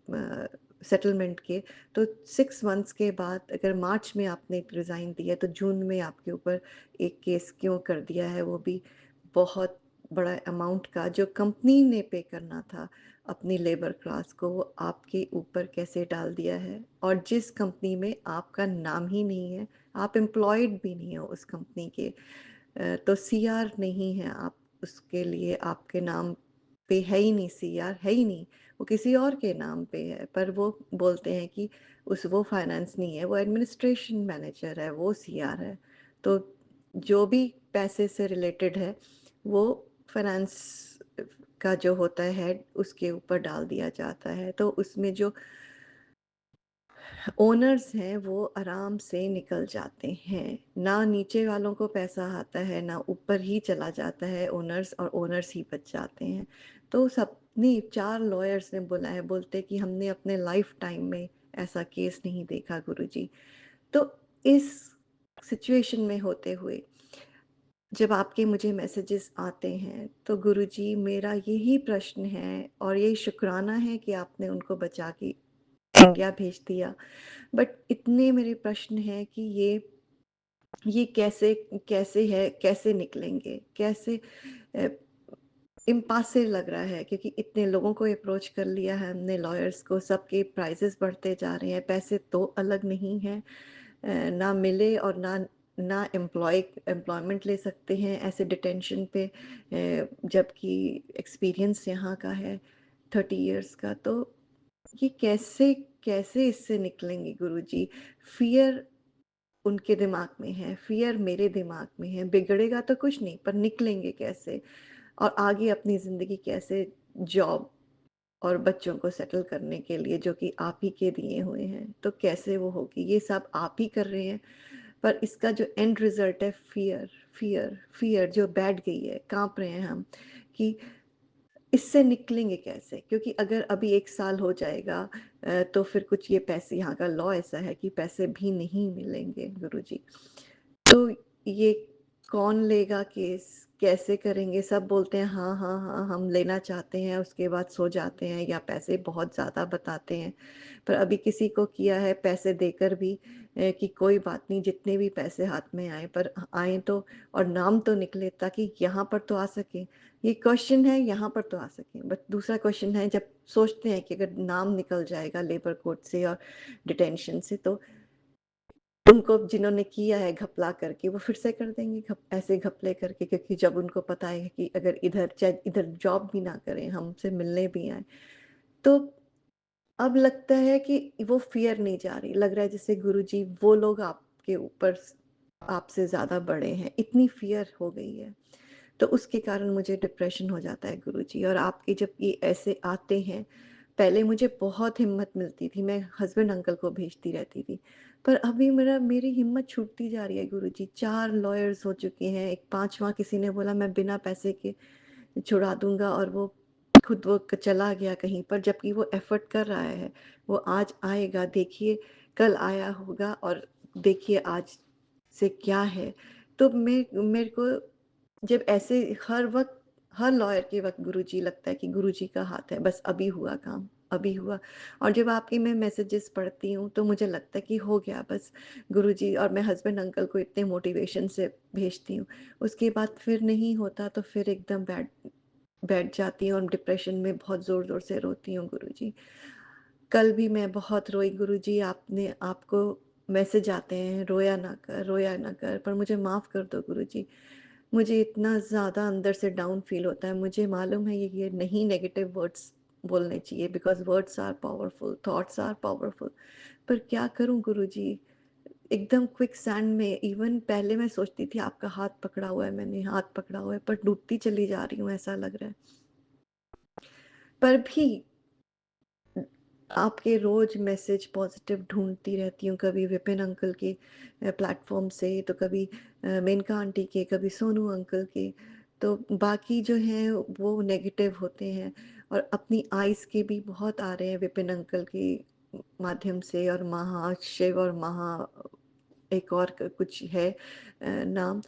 सेटलमेंट के, तो 6 मंथ्स के बाद अगर मार्च में आपने रिज़ाइन दिया, तो जून में आपके ऊपर एक केस क्यों कर दिया है, वो भी बहुत बड़ा अमाउंट का, जो कंपनी ने पे करना था अपनी लेबर क्लास को, वो आपके ऊपर कैसे डाल दिया है। और जिस कंपनी में आपका नाम ही नहीं है, आप एम्प्लॉयड भी नहीं हो उस कंपनी के, तो सीआर नहीं है आप, उसके लिए आपके नाम पे है ही नहीं, सीआर है ही नहीं, वो किसी और के नाम पे है, पर वो बोलते हैं कि वो फाइनेंस नहीं है, वो एडमिनिस्ट्रेशन मैनेजर है, वो सीआर है। तो जो भी पैसे से रिलेटेड है वो फाइनेंस का जो होता है हेड, उसके ऊपर डाल दिया जाता है। तो उसमें जो ओनर्स हैं वो आराम से निकल जाते हैं, ना नीचे वालों को पैसा आता है ना ऊपर ही चला जाता है ओनर्स, और ओनर्स ही बच जाते हैं। तो सबने 4 लॉयर्स ने बोला है, बोलते कि हमने अपने लाइफ टाइम में ऐसा केस नहीं देखा गुरुजी। तो इस सिचुएशन में होते हुए जब आपके मुझे मैसेजेस आते हैं तो गुरुजी मेरा यही प्रश्न है और यही शुक्राना है कि आपने उनको बचा के इंडिया भेज दिया। बट इतने मेरे प्रश्न हैं कि ये कैसे कैसे है, कैसे निकलेंगे, कैसे इम्पॉसिबल लग रहा है, क्योंकि इतने लोगों को अप्रोच कर लिया है हमने, लॉयर्स को, सबके प्राइसेस बढ़ते जा रहे हैं, पैसे तो अलग नहीं हैं, ना मिले और ना ना एम्प्लॉयमेंट ले सकते हैं ऐसे डिटेंशन पे, जबकि एक्सपीरियंस यहाँ का है 30 इयर्स का। तो ये कैसे कैसे इससे निकलेंगे गुरुजी? फियर उनके दिमाग में है, फियर मेरे दिमाग में है, बिगड़ेगा तो कुछ नहीं, पर निकलेंगे कैसे? और आगे अपनी ज़िंदगी कैसे, जॉब और बच्चों को सेटल करने के लिए जो कि आप ही के दिए हुए हैं, तो कैसे वो होगी? ये सब आप ही कर रहे हैं, पर इसका जो एंड रिज़ल्ट है फियर, फियर, फियर जो बैठ गई है, काँप रहे हैं हम कि इससे निकलेंगे कैसे? क्योंकि अगर अभी 1 साल हो जाएगा तो फिर कुछ ये पैसे, यहाँ का लॉ ऐसा है कि पैसे भी नहीं मिलेंगे गुरुजी। तो ये कौन लेगा केस? कैसे करेंगे? सब बोलते हैं हाँ, हाँ, हाँ, हम लेना चाहते हैं, उसके बाद सो जाते हैं या पैसे बहुत ज़्यादा बताते हैं। पर अभी किसी को किया है पैसे देकर भी कि कोई बात नहीं, जितने भी पैसे हाथ में आए, पर आए तो, और नाम तो निकले ताकि यहाँ पर तो आ सकें। ये क्वेश्चन है, यहाँ पर तो आ सकें। बट दूसरा क्वेश्चन है, जब सोचते हैं कि अगर नाम निकल जाएगा लेबर कोर्ट से और डिटेंशन से, तो उनको जिन्होंने किया है घपला करके वो फिर से कर देंगे, ऐसे घपले करके, क्योंकि जब उनको पता है कि अगर इधर, चाहे इधर जॉब भी ना करें, हमसे मिलने भी आए, तो अब लगता है कि वो फियर नहीं जा रही, लग रहा है जैसे गुरुजी वो लोग आपके ऊपर, आपसे ज़्यादा बड़े हैं, इतनी फियर हो गई है। तो उसके कारण मुझे डिप्रेशन हो जाता है गुरुजी। और आपके जब ये ऐसे आते हैं, पहले मुझे बहुत हिम्मत मिलती थी, मैं हस्बैंड अंकल को भेजती रहती थी, पर अभी मेरी हिम्मत छूटती जा रही है गुरुजी। 4 लॉयर्स हो चुके हैं, एक 5वां किसी ने बोला मैं बिना पैसे के छुड़ा दूंगा, और वो खुद वो चला गया कहीं पर, जबकि वो एफर्ट कर रहा है। वो आज आएगा, देखिए कल आया होगा, और देखिए आज से क्या है। तो मेरे को जब ऐसे हर वक्त, हर लॉयर के वक्त गुरुजी लगता है कि गुरुजी का हाथ है, बस अभी हुआ काम, अभी हुआ। और जब आपके मैं मैसेजेस पढ़ती हूँ तो मुझे लगता है कि हो गया बस गुरुजी, और मैं हस्बैंड अंकल को इतने मोटिवेशन से भेजती हूँ, उसके बाद फिर नहीं होता, तो फिर एकदम बैठ जाती हूँ और डिप्रेशन में बहुत ज़ोर ज़ोर से रोती हूँ गुरुजी। कल भी मैं बहुत रोई गुरुजी, आपने, आपको मैसेज आते हैं रोया ना कर, रोया ना कर, पर मुझे माफ़ कर दो गुरुजी। मुझे इतना ज़्यादा अंदर से डाउन फील होता है, मुझे मालूम है ये नहीं नेगेटिव वर्ड्स बोलने चाहिए, because words are powerful, thoughts are powerful, पर क्या करूँ गुरुजी? एकदम क्विकसैंड में, इवन पहले मैं सोचती थी आपका हाथ पकड़ा हुआ है, मैंने हाथ पकड़ा हुआ है, पर डूबती चली जा रही हूँ ऐसा लग रहा है। पर भी आपके रोज मैसेज पॉजिटिव ढूंढती रहती हूँ, कभी विपिन अंकल के प्लेटफॉर्म से, तो कभी मेनका आंटी के, कभी सोनू अंकल के, तो बाकी जो हैं वो नेगेटिव होते हैं। और अपनी आइज़ के भी बहुत आ रहे हैं विपिन अंकल के माध्यम से, और महाशिव और महा, एक और कुछ है नाम,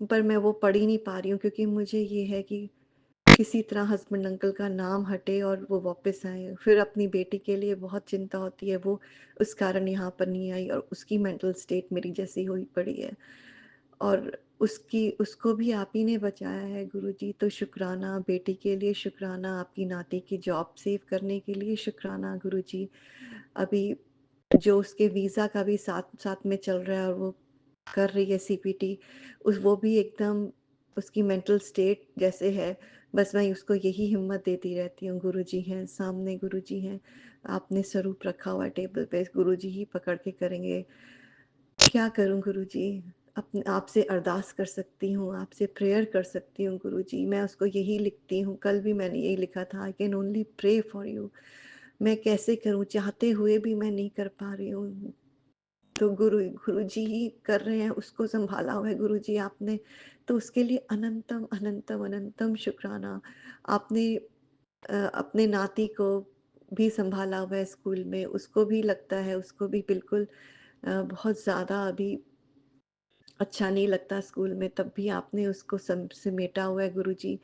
पर मैं वो पढ़ ही नहीं पा रही हूँ, क्योंकि मुझे ये है कि किसी तरह हस्बैंड अंकल का नाम हटे और वो वापस आए। फिर अपनी बेटी के लिए बहुत चिंता होती है, वो उस कारण यहाँ पर नहीं आई, और उसकी मेंटल स्टेट मेरी जैसी हुई पड़ी है, और उसको भी आप ही ने बचाया है गुरुजी। तो शुक्राना, बेटी के लिए शुक्राना, आपकी नाती की जॉब सेव करने के लिए शुक्राना गुरुजी। अभी जो उसके वीज़ा का भी साथ साथ में चल रहा है, और वो कर रही है सीपीटी, उस वो भी एकदम, उसकी मेंटल स्टेट जैसे है बस मैं उसको यही हिम्मत देती रहती हूँ, गुरुजी हैं सामने, गुरुजी हैं, आपने स्वरूप रखा हुआ है टेबल पे, गुरुजी ही पकड़ के करेंगे। क्या करूँ गुरुजी? अपने आपसे अरदास कर सकती हूँ, आपसे प्रेयर कर सकती हूँ गुरुजी। मैं उसको यही लिखती हूँ, कल भी मैंने यही लिखा था, I can only pray for you. मैं कैसे करूँ? चाहते हुए भी मैं नहीं कर पा रही हूँ। तो गुरुजी ही कर रहे हैं, उसको सँभाला हुआ है गुरुजी आपने, तो उसके लिए अनंतम, अनंतम, अनंतम शुक्राना। आपने अपने नाती को भी सँभाला हुआ है स्कूल में, उसको भी लगता है, उसको भी बिल्कुल बहुत ज़्यादा अभी अच्छा नहीं लगता स्कूल में, तब भी आपने उसको समेटा हुआ है गुरुजी।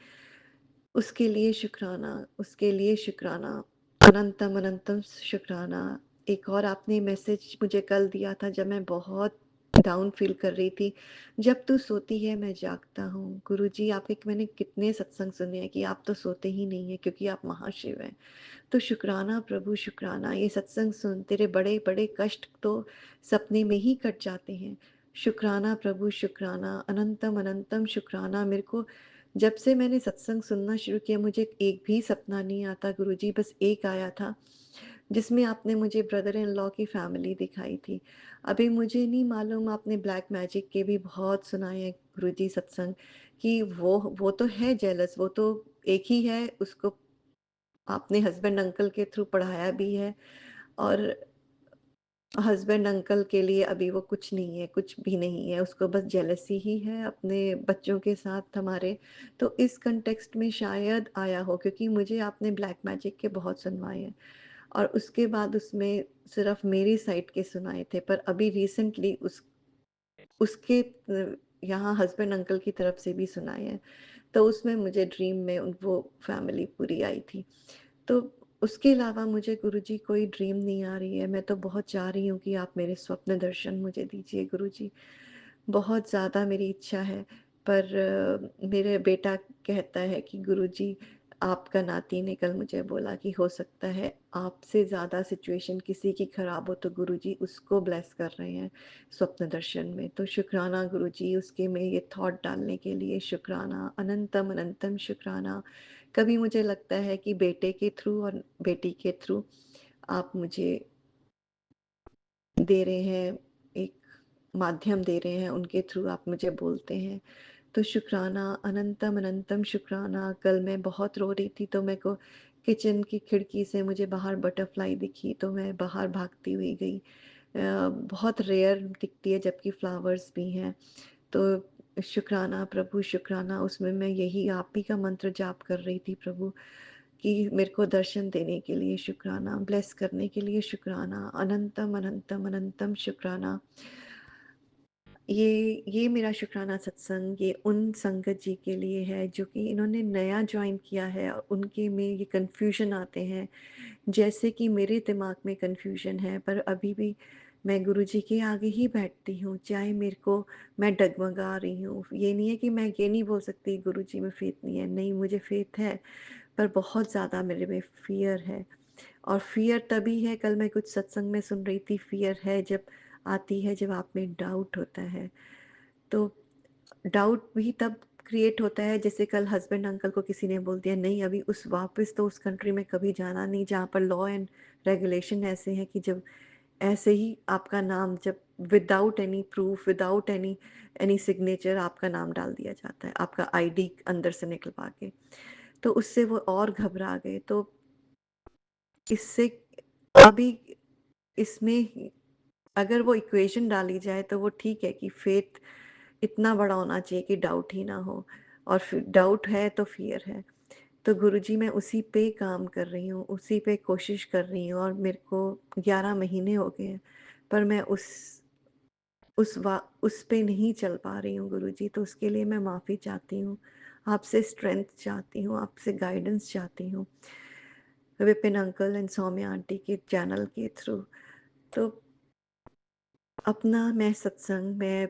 उसके लिए शुक्राना, उसके लिए शुक्राना, अनंतम अनंतम शुक्राना। एक और आपने मैसेज मुझे कल दिया था जब मैं बहुत डाउन फ़ील कर रही थी, जब तू सोती है मैं जागता हूँ। गुरुजी आपके मैंने कितने सत्संग सुने हैं कि आप तो सोते ही नहीं हैं क्योंकि आप महाशिव हैं। तो शुक्राना प्रभु शुक्राना, ये सत्संग सुन, तेरे बड़े-बड़े कष्ट तो सपने में ही कट जाते हैं। शुक्राना प्रभु शुक्राना, अनंतम अनंतम शुक्राना। मेरे को जब से मैंने सत्संग सुनना शुरू किया मुझे एक भी सपना नहीं आता गुरुजी, बस एक आया था जिसमें आपने मुझे ब्रदर इन लॉ की फैमिली दिखाई थी। अभी मुझे नहीं मालूम, आपने ब्लैक मैजिक के भी बहुत सुनाए हैं गुरुजी सत्संग, कि वो तो है जेलस, वो तो एक ही है, उसको आपने हस्बैंड अंकल के थ्रू पढ़ाया भी है, और हस्बैंड अंकल के लिए अभी वो कुछ नहीं है, कुछ भी नहीं है, उसको बस जेलसी ही है अपने बच्चों के साथ हमारे। तो इस कॉन्टेक्स्ट में शायद आया हो, क्योंकि मुझे आपने ब्लैक मैजिक के बहुत सुनवाए हैं और उसके बाद उसमें सिर्फ मेरी साइड के सुनाए थे, पर अभी रिसेंटली उसके यहाँ हस्बैंड अंकल की तरफ से भी सुनाए हैं। तो उसमें मुझे ड्रीम में वो फैमिली पूरी आई थी। तो उसके अलावा मुझे गुरुजी कोई ड्रीम नहीं आ रही है। मैं तो बहुत चाह रही हूँ कि आप मेरे स्वप्न दर्शन मुझे दीजिए गुरुजी। बहुत ज़्यादा मेरी इच्छा है, पर मेरे बेटा कहता है कि गुरुजी, आपका नाती ने कल मुझे बोला कि हो सकता है आपसे ज़्यादा सिचुएशन किसी की ख़राब हो तो गुरुजी उसको ब्लेस कर रहे हैं स्वप्न दर्शन में। तो शुक्राना गुरुजी, उसके में ये थॉट डालने के लिए शुक्राना, अनंतम अनंतम शुक्राना। कभी मुझे लगता है कि बेटे के थ्रू और बेटी के थ्रू आप मुझे दे रहे हैं, एक माध्यम दे रहे हैं, उनके थ्रू आप मुझे बोलते हैं। तो शुक्राना, अनंतम अनंतम शुक्राना। कल मैं बहुत रो रही थी तो मेरे को किचन की खिड़की से मुझे बाहर बटरफ्लाई दिखी तो मैं बाहर भागती हुई गई। बहुत रेयर दिखती है जबकि फ्लावर्स भी हैं। तो शुक्राना प्रभु शुक्राना, उसमें मैं यही आप ही का मंत्र जाप कर रही थी प्रभु, कि मेरे को दर्शन देने के लिए शुक्राना, ब्लेस करने के लिए शुक्राना, अनंतम अनंतम अनंतम शुक्राना। ये मेरा शुक्राना सत्संग ये उन संगत जी के लिए है जो कि इन्होंने नया जॉइन किया है और उनके में ये कन्फ्यूजन आते हैं, जैसे कि मेरे दिमाग में कन्फ्यूजन है, पर अभी भी मैं गुरुजी के आगे ही बैठती हूँ, चाहे मेरे को मैं डगमगा रही हूँ। ये नहीं है कि मैं ये नहीं बोल सकती गुरुजी में फ़ेथ नहीं है, नहीं मुझे फ़ेथ है, पर बहुत ज़्यादा मेरे में फ़ियर है। और फ़ियर तभी है, कल मैं कुछ सत्संग में सुन रही थी, फ़ियर है जब आती है जब आप में डाउट होता है। तो डाउट भी तब क्रिएट होता है जैसे कल हस्बैंड अंकल को किसी ने बोल दिया नहीं अभी उस वापस तो उस कंट्री में कभी जाना नहीं जहाँ पर लॉ एंड रेगुलेशन ऐसे हैं कि जब ऐसे ही आपका नाम जब without any proof without any any signature आपका नाम डाल दिया जाता है, आपका आईडी अंदर से निकलवा के। तो उससे वो और घबरा गए। तो इससे अभी इसमें अगर वो इक्वेशन डाली जाए तो वो ठीक है कि फेथ इतना बड़ा होना चाहिए कि डाउट ही ना हो, और फिर डाउट है तो फियर है। तो गुरुजी मैं उसी पे काम कर रही हूँ, उसी पे कोशिश कर रही हूँ, और मेरे को 11 महीने हो गए हैं, पर मैं उस पे नहीं चल पा रही हूँ गुरुजी। तो उसके लिए मैं माफ़ी चाहती हूँ, आपसे स्ट्रेंथ चाहती हूँ, आपसे गाइडेंस चाहती हूँ, Vipin uncle and Saumya aunty के चैनल के थ्रू। तो अपना मैं सत्संग में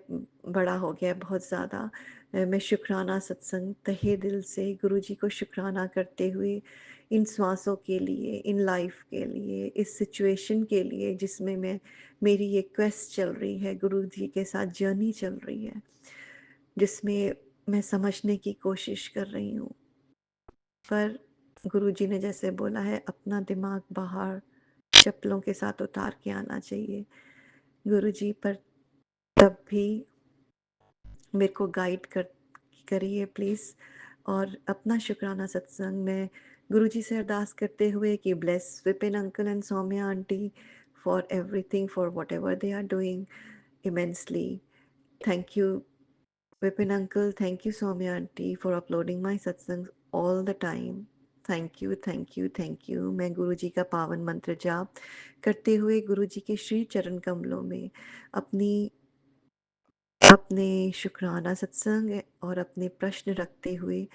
बड़ा हो गया बहुत ज़्यादा। मैं शुक्राना सत्संग तहे दिल से गुरुजी को शुक्राना करते हुए इन श्वासों के लिए, इन लाइफ के लिए, इस सिचुएशन के लिए जिसमें मेरी ये क्वेस्ट चल रही है, गुरुजी के साथ जर्नी चल रही है, जिसमें मैं समझने की कोशिश कर रही हूँ पर गुरुजी ने जैसे बोला है, अपना दिमाग बाहर चप्पलों के साथ उतार के आना चाहिए गुरुजी। पर तब भी मेरे को गाइड करिए प्लीज़। और अपना शुक्राना सत्संग में गुरुजी से अरदास करते हुए कि bless Vipin uncle and Saumya aunty for everything, for whatever they are doing immensely. Thank you, Vipin uncle. Thank you, Soumya aunty, for uploading my satsangs all the time. Thank you, thank you, thank you. मैं गुरुजी का पावन मंत्र जाप करते हुए गुरुजी के श्री चरण कमलों में अपने शुक्राना सत्संग और अपने प्रश्न रखते हुए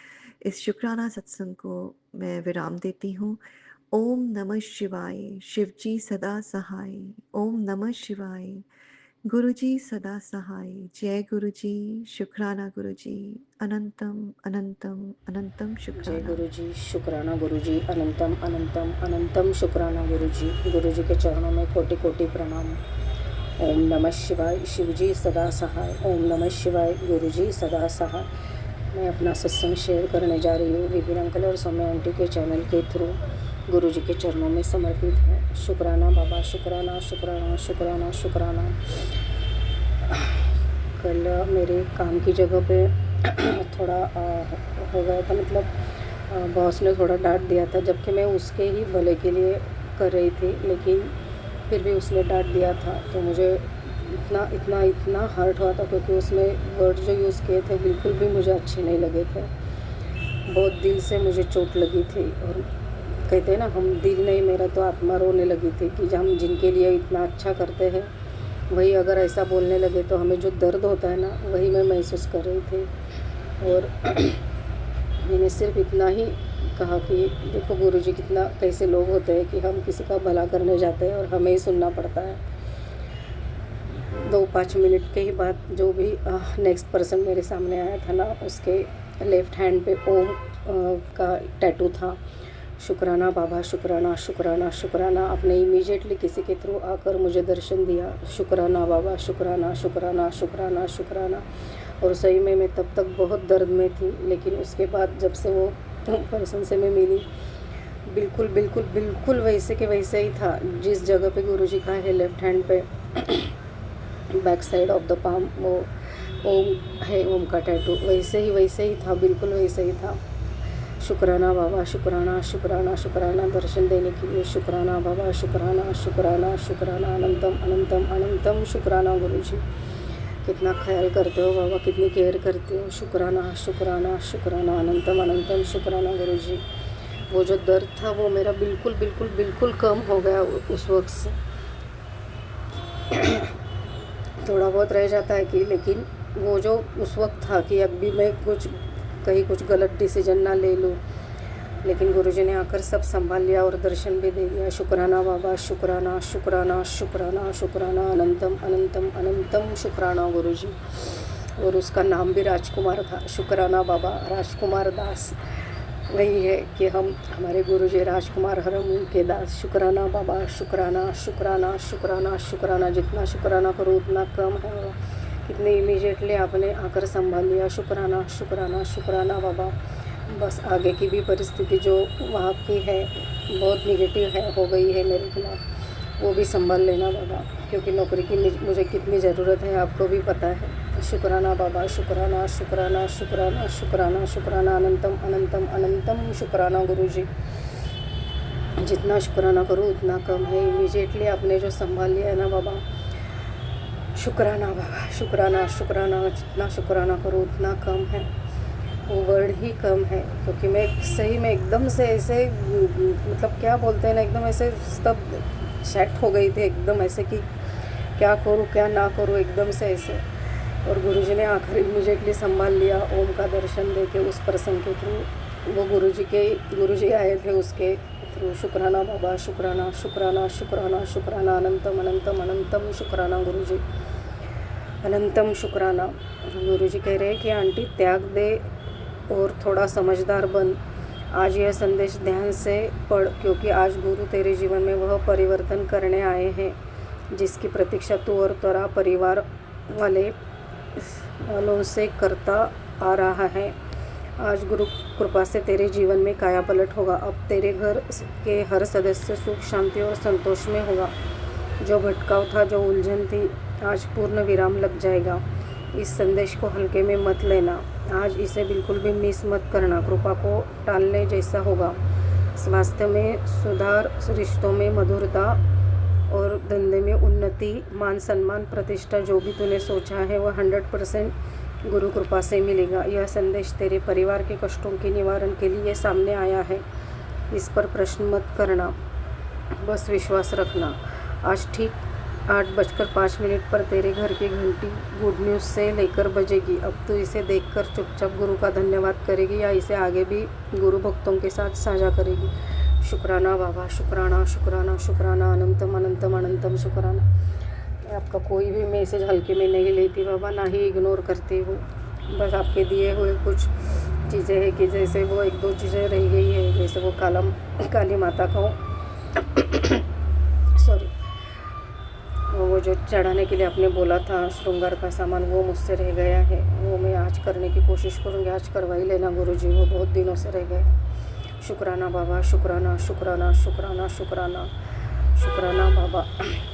इस शुक्राना सत्संग को मैं विराम देती हूँ। ओम नमः शिवाय, शिवजी सदा सहाय। ओम नमः शिवाय, गुरुजी सदा सहाय। जय गुरुजी, शुक्राना गुरुजी, अनंतम अनंतम अनंतम जय शुक्राना। गुरुजी, शुक्राना गुरुजी, अनंतम अनंतम अनंतम शुक्राना गुरुजी। गुरुजी के चरणों में कोटि कोटि प्रणाम। ओम नमः शिवाय, शिवजी सदा सहाय। ओम नमः शिवाय, गुरुजी सदा सहाय। मैं अपना सत्संग शेयर करने जा रही हूँ विपिन अंकल और सौम्या आंटी के चैनल के थ्रू। गुरुजी के चरणों में समर्पित है। शुक्राना बाबा, शुक्राना शुक्राना शुक्राना शुक्राना। कल मेरे काम की जगह पे थोड़ा हो गया था, मतलब बॉस ने थोड़ा डांट दिया था, जबकि मैं उसके ही भले के लिए कर रही थी, लेकिन फिर भी उसने डांट दिया था। तो मुझे इतना इतना इतना हर्ट हुआ था, क्योंकि उसने वर्ड जो यूज़ किए थे बिल्कुल भी मुझे अच्छे नहीं लगे थे। बहुत दिल से मुझे चोट लगी थी। और कहते हैं ना, हम दिल नहीं, मेरा तो आत्मा रोने लगी थी कि हम जिनके लिए इतना अच्छा करते हैं वही अगर ऐसा बोलने लगे तो हमें जो दर्द होता है ना, वही मैं महसूस कर रही थी। और मैंने सिर्फ इतना ही कहा कि देखो गुरुजी कितना कैसे लोग होते हैं कि हम किसी का भला करने जाते हैं और हमें ही सुनना पड़ता है। 2-5 मिनट के ही बाद जो भी नेक्स्ट पर्सन मेरे सामने आया था ना, उसके लेफ़्ट हैंड पे ओम का टैटू था। शुक्राना बाबा, शुक्राना शुक्राना शुक्राना। आपने इमीडिएटली किसी के थ्रू आकर मुझे दर्शन दिया। शुक्राना बाबा, शुक्राना शुक्राना शुक्राना शुक्राना। और सही में मैं तब तक बहुत दर्द में थी, लेकिन उसके बाद जब से वो पर्सन से मैं मिली, बिल्कुल बिल्कुल बिल्कुल वैसे के वैसे ही था। जिस जगह पे गुरुजी का है लेफ़्ट हैंड पे back side of the palm, वो ओम है, ओम का टैटू वैसे ही था, बिल्कुल वैसे ही था। शुक्राना बाबा, शुक्राना शुक्राना शुक्राना दर्शन देने के लिए। शुक्राना बाबा, शुक्राना शुक्राना शुक्राना, अनंतम अनंतम अनंतम शुक्राना गुरुजी। कितना ख्याल करते हो बाबा, कितनी केयर करते हो। शुक्राना शुक्राना शुक्राना, अनंतम अनंतम शुक्राना गुरुजी। वो जो दर्द था वो मेरा बिल्कुल बिल्कुल बिल्कुल कम हो गया उस वक्त से। थोड़ा बहुत रह जाता है कि, लेकिन वो जो उस वक्त था कि अभी मैं कहीं कुछ गलत डिसीजन ना ले लूँ, लेकिन गुरुजी ने आकर सब संभाल लिया और दर्शन भी दे दिया। शुक्राना बाबा, शुक्राना शुक्राना शुक्राना शुक्राना, अनंतम अनंतम अनंतम शुक्राना गुरुजी। और उसका नाम भी राजकुमार था। शुक्राना बाबा, राजकुमार दास वही है कि हमारे गुरुजी राजकुमार हरम उनके दास। शुक्राना बाबा, शुक्राना शुक्राना शुक्राना शुक्राना। जितना शुक्राना करो उतना कम है। कितने इमीडिएटली आपने आकर संभाल लिया। शुक्राना शुक्राना शुक्राना बाबा। बस आगे की भी परिस्थिति जो वहाँ की है बहुत निगेटिव है, हो गई है मेरे खिलाफ, वो भी संभाल लेना बाबा, क्योंकि नौकरी की मुझे कितनी ज़रूरत है आपको भी पता है। शुक्राना बाबा, शुक्राना शुक्राना शुक्राना शुक्राना शुक्राना, अनंतम अनंतम अनंतम शुक्राना गुरुजी। जितना शुक्राना करो उतना कम है। इमीडिएटली आपने जो संभाल लिया है ना बाबा, शुक्राना बाबा, शुक्राना शुक्राना। जितना शुक्राना करो उतना कम है, वो वर्ड ही कम है। क्योंकि मैं सही में एकदम से ऐसे, मतलब क्या बोलते हैं ना, एकदम ऐसे तब सेट हो गई थी, एकदम ऐसे कि क्या करूँ क्या ना करूँ, एकदम से ऐसे। और गुरुजी ने आखिर इमीडिएटली संभाल लिया। ओम का दर्शन दे के उस पर्सन के थ्रू, वो गुरुजी आए थे उसके थ्रू। शुक्राना बाबा, शुक्राना शुक्राना शुक्राना शुक्राना, अनंतम अनंतम अनंतम शुक्राना गुरुजी, अनंतम शुक्राना। गुरुजी कह रहे हैं कि आंटी त्याग दे और थोड़ा समझदार बन। आज यह संदेश ध्यान से पढ़, क्योंकि आज गुरु तेरे जीवन में वह परिवर्तन करने आए हैं जिसकी प्रतीक्षा तू और तेरा परिवार वालों से करता आ रहा है। आज गुरु कृपा से तेरे जीवन में काया पलट होगा। अब तेरे घर के हर सदस्य सुख शांति और संतोष में होगा। जो भटकाव था, जो उलझन थी, आज पूर्ण विराम लग जाएगा। इस संदेश को हल्के में मत लेना। आज इसे बिल्कुल भी मिस मत करना। कृपा को टालने जैसा होगा। स्वास्थ्य में सुधार, रिश्तों में मधुरता और धंधे में उन्नति, मान सम्मान, प्रतिष्ठा, जो भी तूने सोचा है वह 100% गुरु कृपा से मिलेगा। यह संदेश तेरे परिवार के कष्टों के निवारण के लिए सामने आया है। इस पर प्रश्न मत करना, बस विश्वास रखना। आज ठीक 8:05 पर तेरे घर की घंटी गुड न्यूज़ से लेकर बजेगी। अब तू इसे देखकर चुपचाप गुरु का धन्यवाद करेगी या इसे आगे भी गुरु भक्तों के साथ साझा करेगी। शुक्राना बाबा, शुक्राना, शुक्राना, शुक्राना, अनंतम अनंतम अनंतम शुक्राना। मैं आपका कोई भी मैसेज हल्के में नहीं लेती बाबा, ना ही इग्नोर करती हूँ। बस आपके दिए हुए कुछ चीज़ें हैं कि जैसे वो 1-2 चीज़ें रह गई है, जैसे वो काली माता का सॉरी, वो जो चढ़ाने के लिए आपने बोला था श्रृंगार का सामान, वो मुझसे रह गया है। वो मैं आज करने की कोशिश करूँगी। आज करवा ही लेना गुरुजी, वो बहुत दिनों से रह गए। शुक्राना बाबा, शुक्राना, शुक्राना, शुक्राना, शुक्राना, शुक्राना बाबा,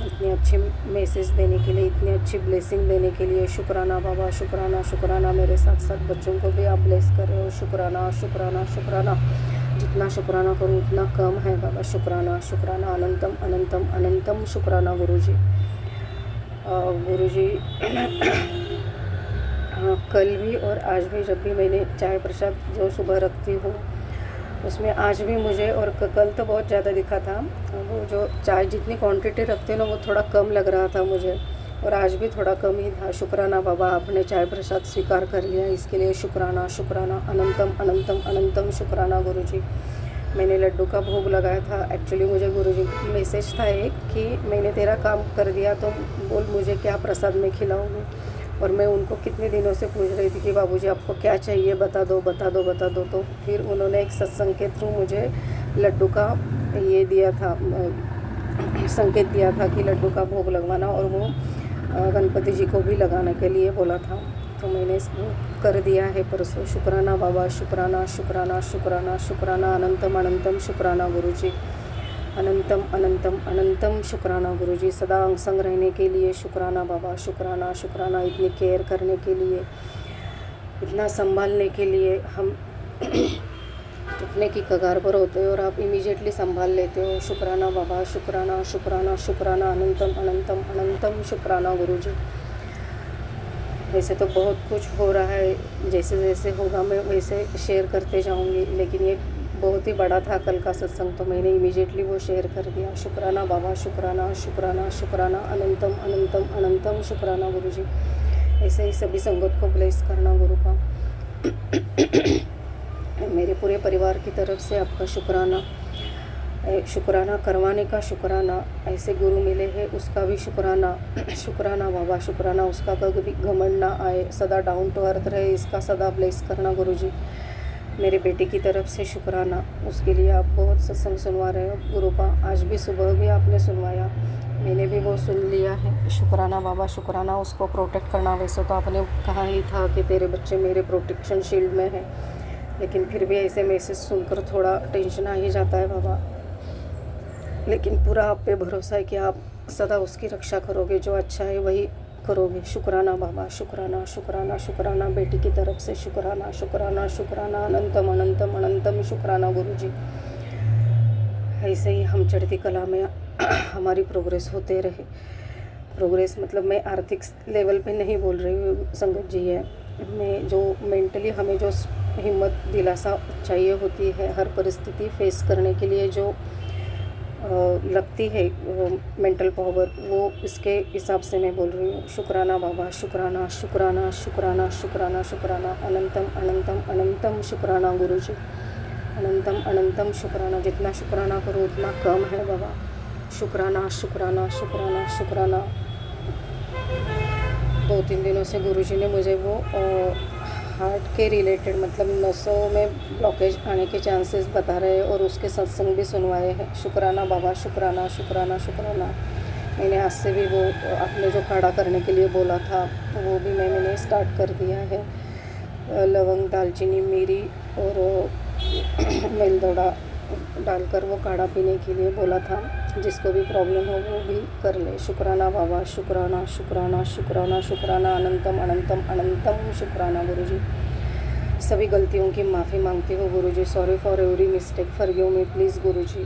इतनी अच्छी मैसेज देने के लिए, इतनी अच्छी ब्लेसिंग देने के लिए। शुक्राना बाबा, शुक्राना, शुक्राना। मेरे साथ साथ बच्चों को भी आप ब्लेस कर रहे हो। शुक्राना, शुक्राना, शुक्राना। जितना शुक्राना करूँ उतना कम है बाबा। शुक्राना, शुक्राना, अनंतम अनंतम अनंतम शुक्राना गुरुजी। गुरुजी कल भी और आज भी जब भी मैंने चाय प्रसाद जो सुबह रखती हूँ उसमें आज भी मुझे, और कल तो बहुत ज़्यादा दिखा था, वो जो चाय जितनी क्वांटिटी रखते हैं ना वो थोड़ा कम लग रहा था मुझे, और आज भी थोड़ा कम ही था। शुक्राना बाबा, आपने चाय प्रसाद स्वीकार कर लिया, इसके लिए शुक्राना, शुक्राना, अनंतम अनंतम अनंतम शुक्राना गुरुजी। मैंने लड्डू का भोग लगाया था। एक्चुअली मुझे गुरुजी का मैसेज था एक कि मैंने तेरा काम कर दिया, तो बोल मुझे क्या प्रसाद में खिलाऊंगी। और मैं उनको कितने दिनों से पूछ रही थी कि बाबूजी आपको क्या चाहिए, बता दो बता दो बता दो। तो फिर उन्होंने एक सत्संग के थ्रू मुझे लड्डू का ये दिया था, संकेत दिया था कि लड्डू का भोग लगवाना, और वो गणपति जी को भी लगाने के लिए बोला था। तो मैंने इसको कर दिया है परसों। शुक्राना बाबा, शुक्राना, शुक्राना, शुक्राना, शुक्राना, अनंतम अनंतम शुक्राना गुरुजी। अनंतम अनंतम अनंतम शुक्राना गुरुजी। सदा अंग संग रहने के लिए शुक्राना बाबा, शुक्राना, शुक्राना। इतनी केयर करने के लिए, इतना संभालने के लिए। हम टूटने की कगार पर होते हैं और आप इमीडिएटली संभाल लेते हो। शुक्राना बाबा, शुक्राना, शुक्राना, शुक्राना, अनंतम अनंतम अनंतम शुक्राना गुरुजी। वैसे तो बहुत कुछ हो रहा है, जैसे जैसे होगा मैं वैसे शेयर करते जाऊंगी, लेकिन ये बहुत ही बड़ा था कल का सत्संग, तो मैंने इमीडिएटली वो शेयर कर दिया। शुक्राना बाबा, शुक्राना, शुक्राना, शुक्राना, अनंतम अनंतम अनंतम शुक्राना गुरुजी। ऐसे ही सभी संगत को ब्लेस करना गुरु का। मेरे पूरे परिवार की तरफ से आपका शुक्राना, शुक्राना करवाने का शुक्राना। ऐसे गुरु मिले हैं उसका भी शुक्राना। शुक्राना बाबा, शुक्राना। उसका कभी घमंड ना आए, सदा डाउन टू अर्थ रहे, इसका सदा ब्लेस करना गुरुजी। मेरे बेटे की तरफ से शुक्राना, उसके लिए आप बहुत सत्संग सुनवा रहे हो गुरु का। आज भी सुबह भी आपने सुनवाया, मैंने भी वो सुन लिया है। शुक्राना बाबा, शुक्राना। उसको प्रोटेक्ट करना, वैसे तो आपने कहा ही था कि तेरे बच्चे मेरे प्रोटेक्शन शील्ड में हैं, लेकिन फिर भी ऐसे मैसेज सुनकर थोड़ा टेंशन आ ही जाता है बाबा। लेकिन पूरा आप पे भरोसा है कि आप सदा उसकी रक्षा करोगे, जो अच्छा है वही करोगे। शुक्राना बाबा, शुक्राना, शुक्राना, शुक्राना। बेटी की तरफ से शुक्राना, शुक्राना, शुक्राना, अनंतम अनंतम अनंतम शुक्राना गुरुजी। ऐसे ही हम चढ़ती कला में हमारी प्रोग्रेस होते रहे। प्रोग्रेस मतलब मैं आर्थिक लेवल पे नहीं बोल रही हूँ संगत जी, है मैं जो मेंटली हमें जो हिम्मत दिलासा चाहिए होती है हर परिस्थिति फेस करने के लिए, जो लगती है मेंटल पावर, वो इसके हिसाब से मैं बोल रही हूँ। शुक्राना बाबा, शुक्राना, शुक्राना, शुक्राना, शुक्राना, शुक्राना, अनंतम अनंतम अनंतम शुक्राना गुरुजी। अनंतम अनंतम शुक्राना। जितना शुक्राना करो उतना कम है बाबा। शुक्राना, शुक्राना, शुक्राना, शुक्राना। 2-3 दिनों से गुरुजी ने मुझे वो हार्ट के रिलेटेड, मतलब नसों में ब्लॉकेज आने के चांसेस बता रहे हैं, और उसके सत्संग भी सुनवाए हैं। शुक्राना बाबा, शुक्राना, शुक्राना, शुक्राना। मैंने आज से भी वो आपने जो खड़ा करने के लिए बोला था वो भी मैंने स्टार्ट कर दिया है। लवंग, दालचीनी, मिरी और मेलदोड़ा डालकर वो काढ़ा पीने के लिए बोला था। जिसको भी प्रॉब्लम हो वो भी कर ले। शुक्राना बाबा, शुक्राना शुक्राना शुक्राना शुक्राना, अनंतम अनंतम अनंतम शुक्राना गुरुजी। सभी गलतियों की माफ़ी मांगती हूँ Guruji. Sorry for every mistake, forgive me please Guruji.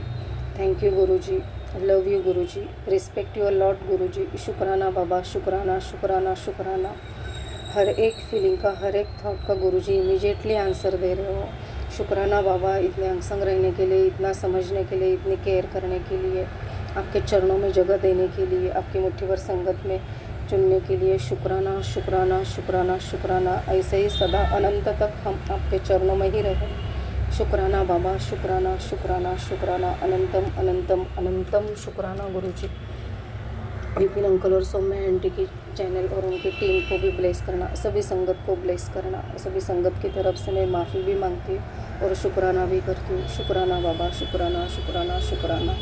Thank you Guruji, love you Guruji, respect your lord Guruji. शुक्राना बाबा, शुक्राना शुक्राना शुक्राना। हर एक फीलिंग का, हर एक थॉट का गुरुजी इमीडिएटली आंसर दे रहे हो। शुक्राना बाबा, इतने अंगसंग रहने के लिए, इतना समझने के लिए, इतनी केयर करने के लिए, आपके चरणों में जगह देने के लिए, आपकी मुट्ठी भर संगत में चुनने के लिए। शुक्राना शुक्राना शुक्राना शुक्राना। ऐसे ही सदा अनंत तक हम आपके चरणों में ही रहें। शुक्राना बाबा, शुक्राना शुक्राना शुक्राना, अनंतम अनंतम अनंतम शुक्राना गुरुजी। विपिन अंकल और सौम्या आंटी की चैनल और उनकी टीम को भी ब्लेस करना, सभी संगत को ब्लेस करना। सभी संगत की तरफ से मैं माफ़ी भी मांगती हूँ और शुक्राना भी करती हूँ। शुक्राना बाबा, शुक्राना शुक्राना शुक्राना।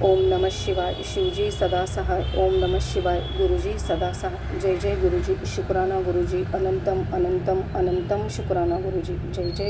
ओम नमः शिवाय। शिवजी सदा सहाय। ओम नमः शिवाय। गुरुजी सदा सहाय। जय जय गुरुजी। शुक्राना गुरुजी। अनंतम अनंतम अनंतम शुक्राना गुरुजी। जय जय।